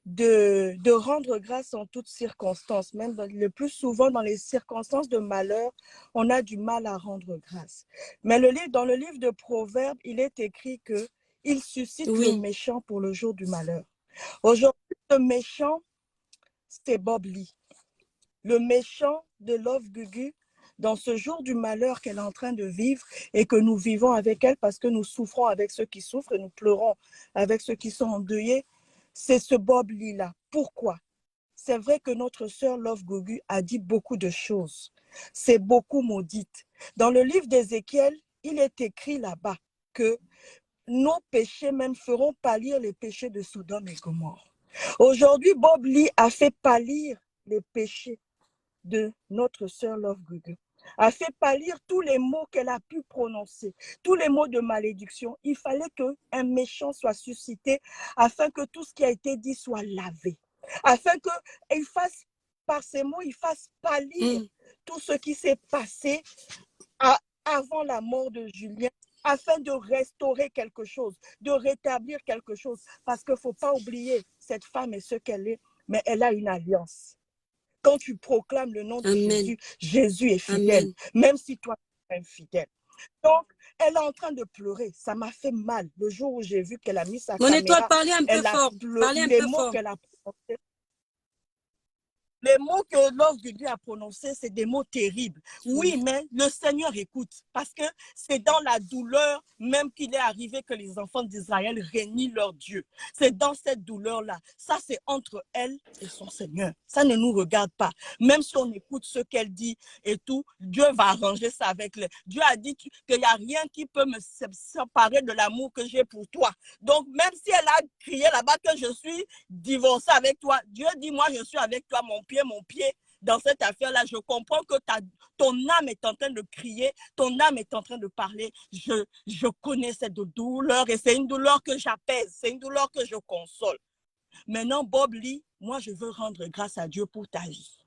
de rendre grâce en toutes circonstances. Même le plus souvent, dans les circonstances de malheur, on a du mal à rendre grâce. Mais dans le livre de Proverbes, il est écrit qu'il suscite le méchant pour le jour du malheur. Aujourd'hui, le méchant, c'est Bob Lee. Le méchant de Love Gugu, dans ce jour du malheur qu'elle est en train de vivre et que nous vivons avec elle parce que nous souffrons avec ceux qui souffrent et nous pleurons avec ceux qui sont endeuillés, c'est ce Bob Lee-là. Pourquoi? C'est vrai que notre sœur Love Gugu a dit beaucoup de choses. C'est beaucoup maudite. Dans le livre d'Ézéchiel, il est écrit là-bas que nos péchés même feront pâlir les péchés de Sodome et Gomorrhe. Aujourd'hui, Bob Lee a fait pâlir les péchés de notre sœur Love Gugu, a fait pâlir tous les mots qu'elle a pu prononcer, tous les mots de malédiction. Il fallait qu'un méchant soit suscité afin que tout ce qui a été dit soit lavé, afin qu'il fasse, par ces mots, il fasse pâlir tout ce qui s'est passé avant la mort de Julien, afin de restaurer quelque chose, de rétablir quelque chose. Parce qu'il ne faut pas oublier, cette femme est ce qu'elle est, mais elle a une alliance. Quand tu proclames le nom de Jésus, Jésus est fidèle, même si toi, tu es infidèle. Donc, elle est en train de pleurer. Ça m'a fait mal le jour où j'ai vu qu'elle a mis sa caméra. Parlez un peu fort. Parlez un les peu mots fort. qu'elle a prononcés. Les mots que Love Gugu a prononcés, c'est des mots terribles. Oui, mais le Seigneur écoute, parce que c'est dans la douleur même qu'il est arrivé que les enfants d'Israël régnient leur Dieu. C'est dans cette douleur-là. Ça, c'est entre elle et son Seigneur. Ça ne nous regarde pas. Même si on écoute ce qu'elle dit et tout, Dieu va arranger ça avec elle. Dieu a dit qu'il n'y a rien qui peut me séparer de l'amour que j'ai pour toi. Donc, même si elle a crié là-bas que je suis divorcée avec toi, Dieu dit, moi, je suis avec toi, mon pied, dans cette affaire-là. Je comprends que ton âme est en train de crier, ton âme est en train de parler. Je connais cette douleur et c'est une douleur que j'apaise, c'est une douleur que je console. Maintenant, Bob Lee, moi, je veux rendre grâce à Dieu pour ta vie.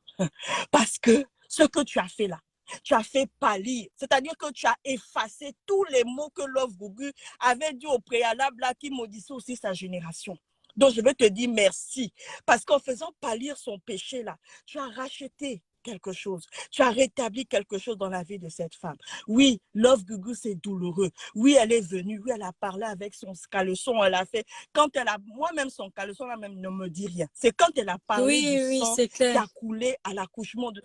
Parce que ce que tu as fait là, tu as fait pâlir. C'est-à-dire que tu as effacé tous les mots que Love Gugu avait dit au préalable là, qui maudissait aussi sa génération. Donc, je veux te dire merci. Parce qu'en faisant pâlir son péché là, tu as racheté quelque chose. Tu as rétabli quelque chose dans la vie de cette femme. Oui, Love Gugu, c'est douloureux. Oui, elle est venue. Oui, elle a parlé avec son caleçon. Elle a fait... Quand elle a... Moi-même, son caleçon là même ne me dit rien. C'est quand elle a parlé du sang qui a coulé à l'accouchement de...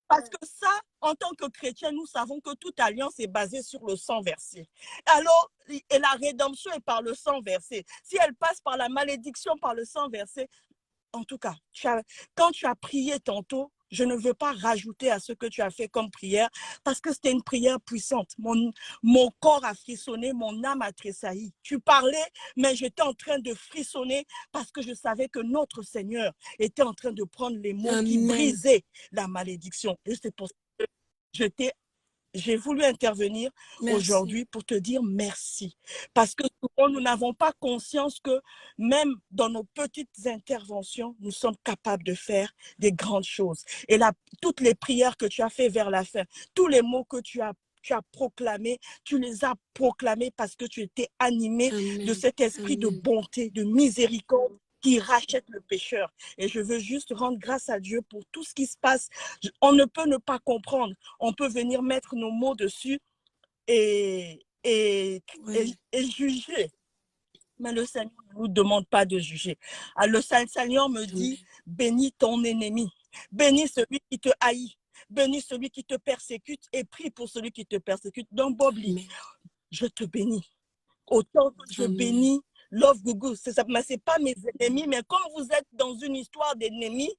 Parce que ça, en tant que chrétien, nous savons que toute alliance est basée sur le sang versé. Alors, et la rédemption est par le sang versé. Si elle passe par la malédiction, par le sang versé, en tout cas, quand tu as prié tantôt, je ne veux pas rajouter à ce que tu as fait comme prière, parce que c'était une prière puissante. Mon corps a frissonné, mon âme a tressailli. Tu parlais, mais j'étais en train de frissonner parce que je savais que notre Seigneur était en train de prendre les mots qui brisaient la malédiction. Et c'est pour ça que j'ai voulu intervenir aujourd'hui pour te dire merci. Parce que souvent, nous n'avons pas conscience que même dans nos petites interventions, nous sommes capables de faire des grandes choses. Et là, toutes les prières que tu as fait vers la fin, tous les mots que tu as proclamés, tu les as proclamés parce que tu étais animé de cet esprit de bonté, de miséricorde qui rachète le pécheur. Et je veux juste rendre grâce à Dieu pour tout ce qui se passe. On ne peut ne pas comprendre. On peut venir mettre nos mots dessus et juger. Mais le Seigneur ne nous demande pas de juger. Alors, le Seigneur me dit, bénis ton ennemi, bénis celui qui te haït, bénis celui qui te persécute et prie pour celui qui te persécute. Donc, Bob Lee, je te bénis. Autant que je bénis Love Gugu, ce n'est pas mes ennemis, mais comme vous êtes dans une histoire d'ennemis,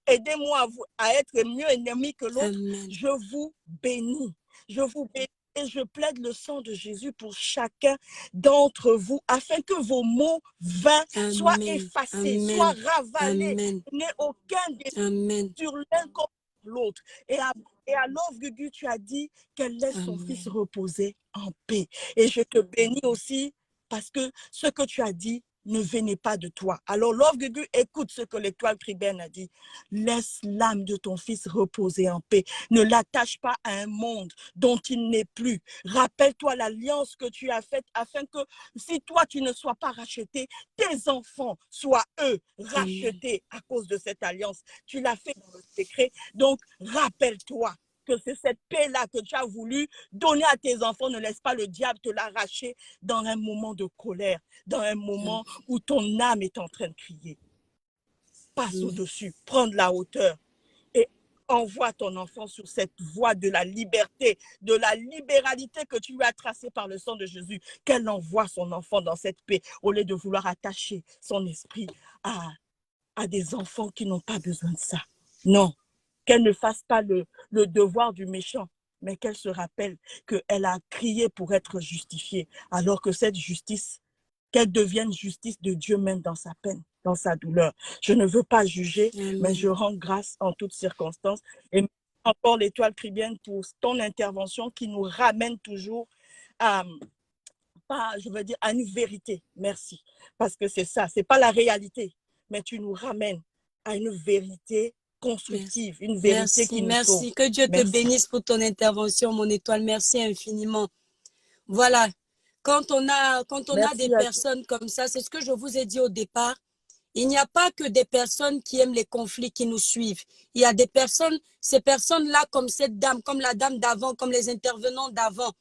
aidez-moi à être mieux ennemi que l'autre. Je vous bénis. Je vous bénis et je plaide le sang de Jésus pour chacun d'entre vous, afin que vos mots vains soient effacés, soient ravalés. Il n'y ait aucun défi sur l'un contre l'autre. Et à Love Gugu, tu as dit qu'elle laisse son fils reposer en paix. Et je te bénis aussi parce que ce que tu as dit ne venait pas de toi. Alors, Love Gugu, écoute ce que l'étoile tribune a dit. Laisse l'âme de ton fils reposer en paix. Ne l'attache pas à un monde dont il n'est plus. Rappelle-toi l'alliance que tu as faite afin que si toi, tu ne sois pas racheté, tes enfants soient, eux, rachetés à cause de cette alliance. Tu l'as fait dans le secret. Donc, rappelle-toi que c'est cette paix-là que tu as voulu donner à tes enfants. Ne laisse pas le diable te l'arracher dans un moment de colère, dans un moment où ton âme est en train de crier. Passe au-dessus, prends de la hauteur et envoie ton enfant sur cette voie de la liberté, de la libéralité que tu lui as tracée par le sang de Jésus. Qu'elle envoie son enfant dans cette paix au lieu de vouloir attacher son esprit à des enfants qui n'ont pas besoin de ça. Non. Qu'elle ne fasse pas le devoir du méchant, mais qu'elle se rappelle qu'elle a crié pour être justifiée, alors que cette justice, qu'elle devienne justice de Dieu même dans sa peine. dans sa douleur. Je ne veux pas juger, mais Amen. je rends grâce en toutes circonstances. Et encore l'Étoile chrétienne pour ton intervention qui nous ramène toujours à, pas, je veux dire, à une vérité. Merci. Parce que c'est ça, c'est pas la réalité, mais tu nous ramènes à une vérité constructive, une vérité qui nous sauve. Merci. Que Dieu te Merci. bénisse pour ton intervention, mon étoile. Merci infiniment. Voilà. Quand on a Merci des à toi. personnes comme ça, c'est ce que je vous ai dit au départ. Il n'y a pas que des personnes qui aiment les conflits qui nous suivent. Il y a des personnes, ces personnes-là, comme cette dame, comme la dame d'avant, comme les intervenants d'avant,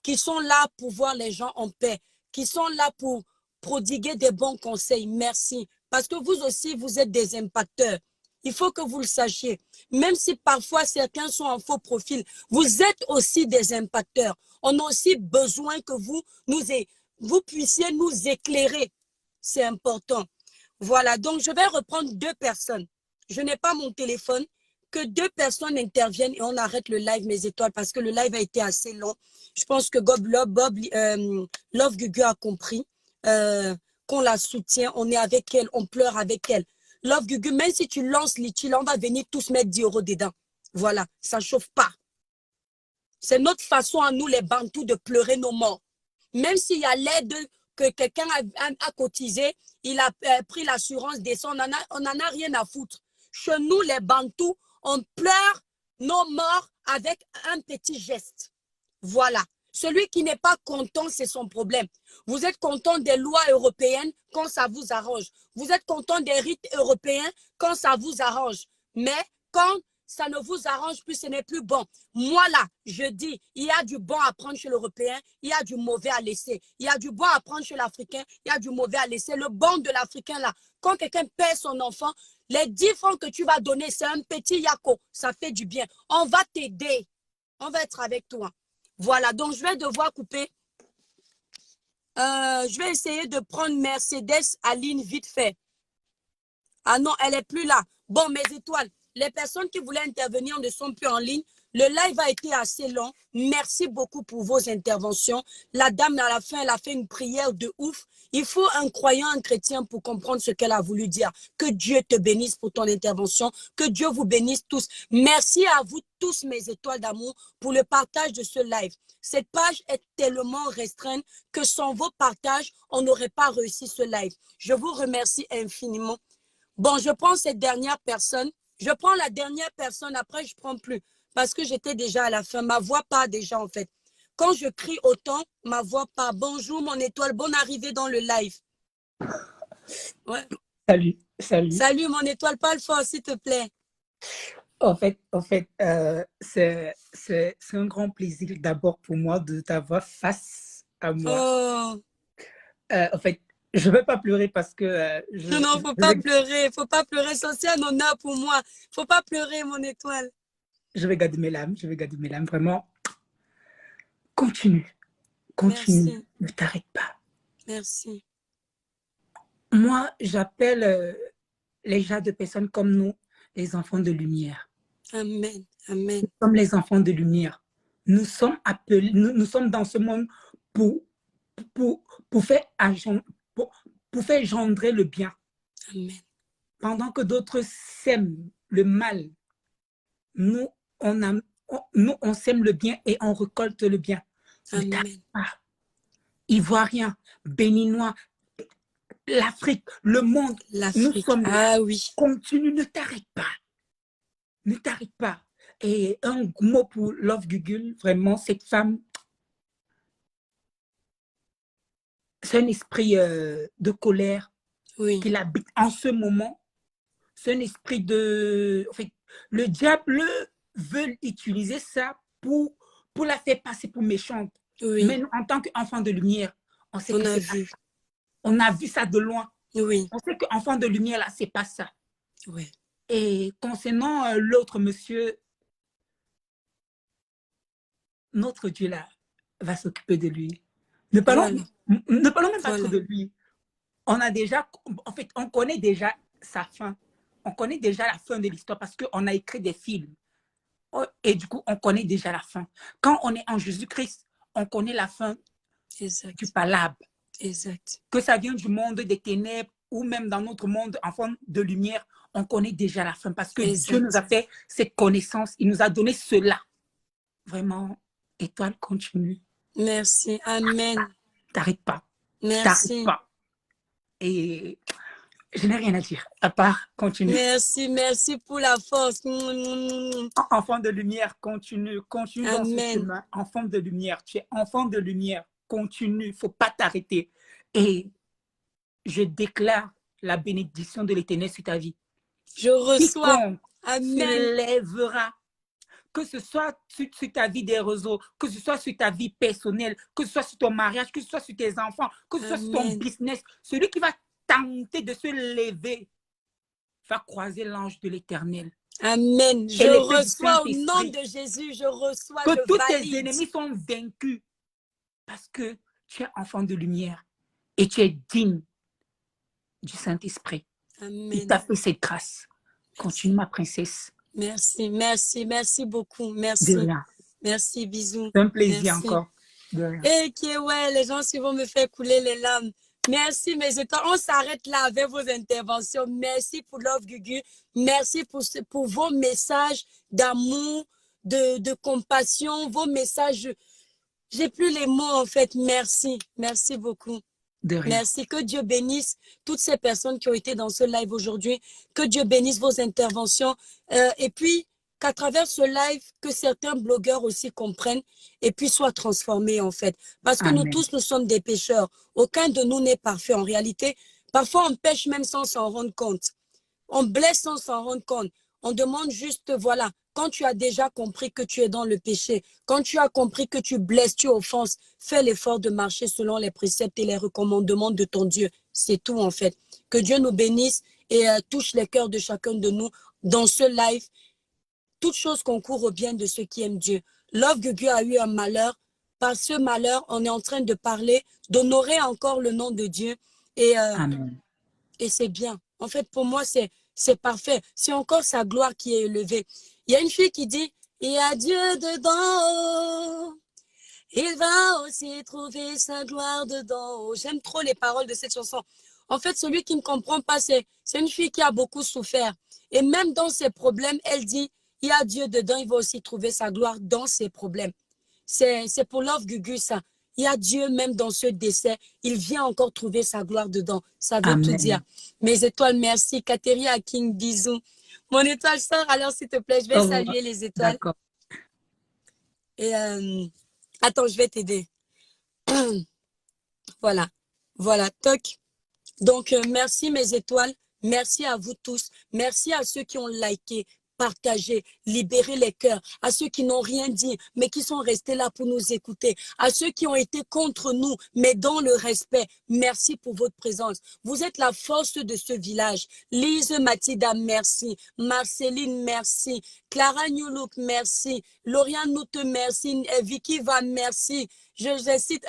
qui sont là pour voir les gens en paix, qui sont là pour prodiguer des bons conseils. Merci. Parce que vous aussi, vous êtes des impacteurs. Il faut que vous le sachiez. Même si parfois certains sont en faux profil, vous êtes aussi des impacteurs. On a aussi besoin que vous puissiez nous éclairer. C'est important. Voilà, donc je vais reprendre 2 personnes. Je n'ai pas mon téléphone. Que 2 personnes interviennent et on arrête le live, mes étoiles, parce que le live a été assez long. Je pense que Love Gugu a compris qu'on la soutient, on est avec elle, on pleure avec elle. Love Gugu, même si tu lances Litchi, on va venir tous mettre 10 € dedans. Voilà, ça ne chauffe pas. C'est notre façon à nous, les Bantous, de pleurer nos morts. Même s'il y a l'aide que quelqu'un a cotisé, il a pris l'assurance des soins, on n'en a rien à foutre. Chez nous, les Bantous, on pleure nos morts avec un petit geste. Voilà. Celui qui n'est pas content, c'est son problème. Vous êtes content des lois européennes quand ça vous arrange. Vous êtes content des rites européens quand ça vous arrange. Mais quand ça ne vous arrange plus, ce n'est plus bon. Moi, là, je dis, il y a du bon à prendre chez l'Européen, il y a du mauvais à laisser. Il y a du bon à prendre chez l'Africain, il y a du mauvais à laisser. Le bon de l'Africain, là, quand quelqu'un perd son enfant, les 10 francs que tu vas donner, c'est un petit yako. Ça fait du bien. On va t'aider. On va être avec toi. Voilà, donc je vais devoir couper. Je vais essayer de prendre Mercedes Aline vite fait. Ah non, elle n'est plus là. Bon, mes étoiles, les personnes qui voulaient intervenir ne sont plus en ligne. Le live a été assez long. Merci beaucoup pour vos interventions. La dame, à la fin, elle a fait une prière de ouf. Il faut un croyant, un chrétien pour comprendre ce qu'elle a voulu dire. Que Dieu te bénisse pour ton intervention. Que Dieu vous bénisse tous. Merci à vous tous, mes étoiles d'amour, pour le partage de ce live. Cette page est tellement restreinte que sans vos partages, on n'aurait pas réussi ce live. Je vous remercie infiniment. Bon, je prends cette dernière personne. Je prends la dernière personne, après je ne prends plus. Parce que j'étais déjà à la fin. Ma voix part déjà, en fait. Quand je crie autant, ma voix part. Bonjour, mon étoile. Bonne arrivée dans le live. Ouais. Salut, salut. Salut, mon étoile. Parle fort, s'il te plaît. En fait, c'est un grand plaisir d'abord pour moi de t'avoir face à moi. Oh. En fait, je ne vais pas pleurer parce que... non, il ne faut pas pleurer. Il ne faut pas pleurer. C'est un honneur pour moi. Il ne faut pas pleurer, mon étoile. Je vais garder mes larmes. Je vais garder mes larmes. Vraiment, continue. Continue. Merci. Ne t'arrête pas. Merci. Moi, j'appelle les gens de personnes comme nous, les enfants de lumière. Amen. Amen. Nous sommes les enfants de lumière. Nous sommes appelés, nous sommes dans ce monde pour faire engendrer le bien. Amen. Pendant que d'autres sèment le mal, nous, on sème le bien et on récolte le bien. Amen. Ne t'arrête pas. Ivoiriens, Béninois, l'Afrique, le monde, nous sommes là. Ah oui. Continue, ne t'arrête pas. Ne t'arrête pas. Et un mot pour Love Gugu, vraiment, cette femme, c'est un esprit de colère qu'il habite en ce moment. C'est un esprit de... En fait, le diable veut utiliser ça pour la faire passer pour méchante. Oui. Mais nous, en tant qu'enfants de lumière, on sait que a c'est vu. pas ça. On a vu ça de loin. Oui. On sait qu'enfants de lumière, là, c'est pas ça. Oui. Et concernant l'autre monsieur, notre Dieu, là, va s'occuper de lui. Ne parlons même pas trop de lui. On a déjà, en fait, on connaît déjà sa fin. On connaît déjà la fin de l'histoire parce qu'on a écrit des films. Et du coup, on connaît déjà la fin. Quand on est en Jésus-Christ, on connaît la fin du palabre. Exact. Que ça vient du monde des ténèbres ou même dans notre monde, enfant de lumière, on connaît déjà la fin parce que Exact. Dieu nous a fait cette connaissance. Il nous a donné cela. Vraiment, étoile continue. Merci. Amen. T'arrêtes pas. Merci. T'arrêtes pas. Et je n'ai rien à dire, à part continue. Merci, merci pour la force. Enfant de lumière, continue. Continue dans ce Amen. chemin. Enfant de lumière, tu es enfant de lumière. Continue, il ne faut pas t'arrêter. Et je déclare la bénédiction de l'Éternel sur ta vie. Je reçois. Quiconque Amen. se lèvera, que ce soit sur ta vie des réseaux, que ce soit sur ta vie personnelle, que ce soit sur ton mariage, que ce soit sur tes enfants, que ce soit sur ton Amen. business, celui qui va tenter de se lever va croiser l'ange de l'Éternel. Amen. Je l'épée du reçois au Saint-Esprit. nom de Jésus. Je reçois, Que je tous tes valide. ennemis sont vaincus parce que tu es enfant de lumière et tu es digne du Saint-Esprit. Il Amen. t'a fait cette grâce. Continue, ma princesse. Merci, merci, merci beaucoup. De Merci. rien. Merci, bisous. C'est un plaisir Merci. encore. De rien. Et qui ouais, les gens qui vont me faire couler les larmes. Merci, mes étoiles. On s'arrête là avec vos interventions. Merci pour Love Gugu. Merci pour vos messages d'amour, de compassion, vos messages. J'ai plus les mots, en fait. Merci. Merci beaucoup. De rien. Merci. Que Dieu bénisse toutes ces personnes qui ont été dans ce live aujourd'hui. Que Dieu bénisse vos interventions. Et puis, qu'à travers ce live, que certains blogueurs aussi comprennent et puis soient transformés, en fait. Parce que Amen. nous tous, nous sommes des pécheurs. Aucun de nous n'est parfait en réalité. Parfois, on pêche même sans s'en rendre compte. On blesse sans s'en rendre compte. On demande juste, voilà, quand tu as déjà compris que tu es dans le péché, quand tu as compris que tu blesses, tu offenses, fais l'effort de marcher selon les préceptes et les recommandements de ton Dieu. C'est tout, en fait. Que Dieu nous bénisse et touche les cœurs de chacun de nous dans ce live. Toute chose concourt au bien de ceux qui aiment Dieu. Love Gugu a eu un malheur. Par ce malheur, on est en train de parler, d'honorer encore le nom de Dieu. Et Amen. c'est bien. En fait, pour moi, c'est parfait. C'est encore sa gloire qui est élevée. Il y a une fille qui dit, il y a Dieu dedans. Il va aussi trouver sa gloire dedans. J'aime trop les paroles de cette chanson. En fait, celui qui ne comprend pas, c'est une fille qui a beaucoup souffert. Et même dans ses problèmes, elle dit, il y a Dieu dedans, il va aussi trouver sa gloire dans ses problèmes. C'est pour Love Gugu, ça. Il y a Dieu même dans ce décès. Il vient encore trouver sa gloire dedans. Ça veut Amen. tout dire. Mes étoiles, merci. Catherine Haking, bisous. Mon étoile sort, alors s'il te plaît, je vais saluer les étoiles. D'accord. Et attends, je vais t'aider. Voilà. Voilà, toc. Donc, merci mes étoiles. Merci à vous tous. Merci à ceux qui ont liké, partagé, libéré les cœurs. À ceux qui n'ont rien dit, mais qui sont restés là pour nous écouter. À ceux qui ont été contre nous, mais dans le respect. Merci pour votre présence. Vous êtes la force de ce village. Lise Mathilda, merci. Marceline, merci. Clara Newlook, merci. Lauriane Noute, merci. Vicky Va, merci. Je cite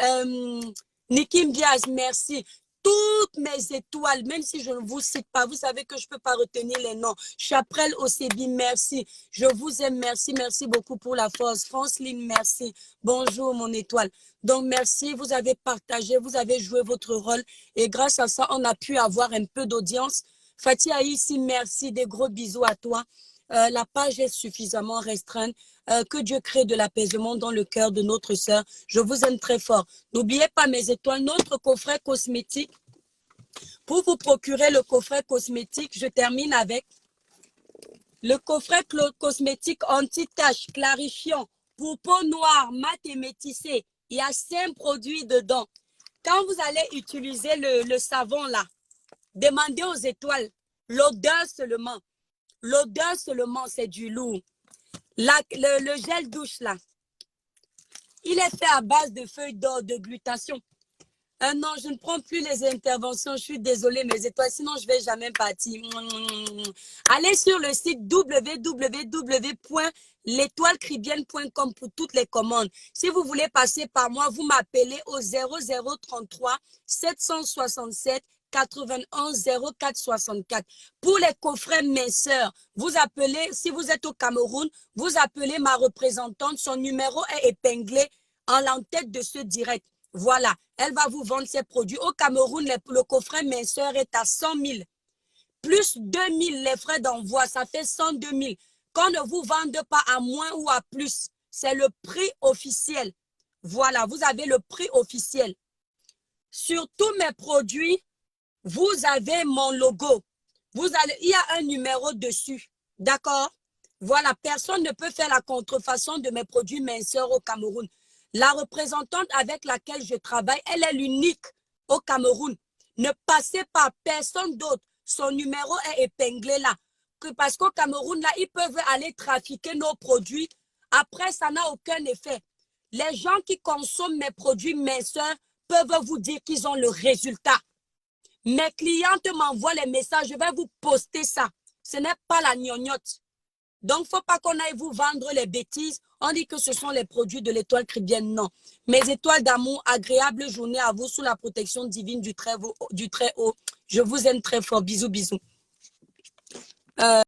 Niki Mbiaz, merci. Toutes mes étoiles, même si je ne vous cite pas, vous savez que je ne peux pas retenir les noms. Chaprel Osebi, merci. Je vous aime, merci. Merci beaucoup pour la force. Franceline, merci. Bonjour, mon étoile. Donc, merci. Vous avez partagé, vous avez joué votre rôle. Et grâce à ça, on a pu avoir un peu d'audience. Fatih ici, merci. Des gros bisous à toi. La page est suffisamment restreinte. Que Dieu crée de l'apaisement dans le cœur de notre sœur. Je vous aime très fort. N'oubliez pas, mes étoiles, notre coffret cosmétique. Pour vous procurer le coffret cosmétique, je termine avec le coffret cosmétique anti-tache, clarifiant, pour peau noire, mat et métissée. Il y a 5 produits dedans. Quand vous allez utiliser le savon là, demandez aux étoiles l'odeur seulement. L'odeur seulement, c'est du lourd. Le gel douche là, il est fait à base de feuilles d'or, de glutation. Non, je ne prends plus les interventions. Je suis désolée, mes étoiles, sinon je ne vais jamais partir. Allez sur le site www.l'étoilecribienne.com pour toutes les commandes. Si vous voulez passer par moi, vous m'appelez au 0033 767 91 04 64. Pour les coffrets minceurs, vous appelez, si vous êtes au Cameroun, vous appelez ma représentante. Son numéro est épinglé en l'entête de ce direct. Voilà, elle va vous vendre ses produits. Au Cameroun, le coffret minceur est à 100 000. Plus 2 000 les frais d'envoi, ça fait 102 000. Qu'on ne vous vende pas à moins ou à plus, c'est le prix officiel. Voilà, vous avez le prix officiel. Sur tous mes produits, vous avez mon logo. Il y a un numéro dessus. D'accord? Voilà, personne ne peut faire la contrefaçon de mes produits minceurs au Cameroun. La représentante avec laquelle je travaille, elle est l'unique au Cameroun. Ne passez par personne d'autre. Son numéro est épinglé là. Parce qu'au Cameroun, là, ils peuvent aller trafiquer nos produits. Après, ça n'a aucun effet. Les gens qui consomment mes produits minceurs peuvent vous dire qu'ils ont le résultat. Mes clientes m'envoient les messages. Je vais vous poster ça. Ce n'est pas la gnognotte. Donc, il ne faut pas qu'on aille vous vendre les bêtises. On dit que ce sont les produits de l'étoile chrétienne. Non. Mes étoiles d'amour, agréable journée à vous sous la protection divine du Très-Haut. Je vous aime très fort. Bisous, bisous.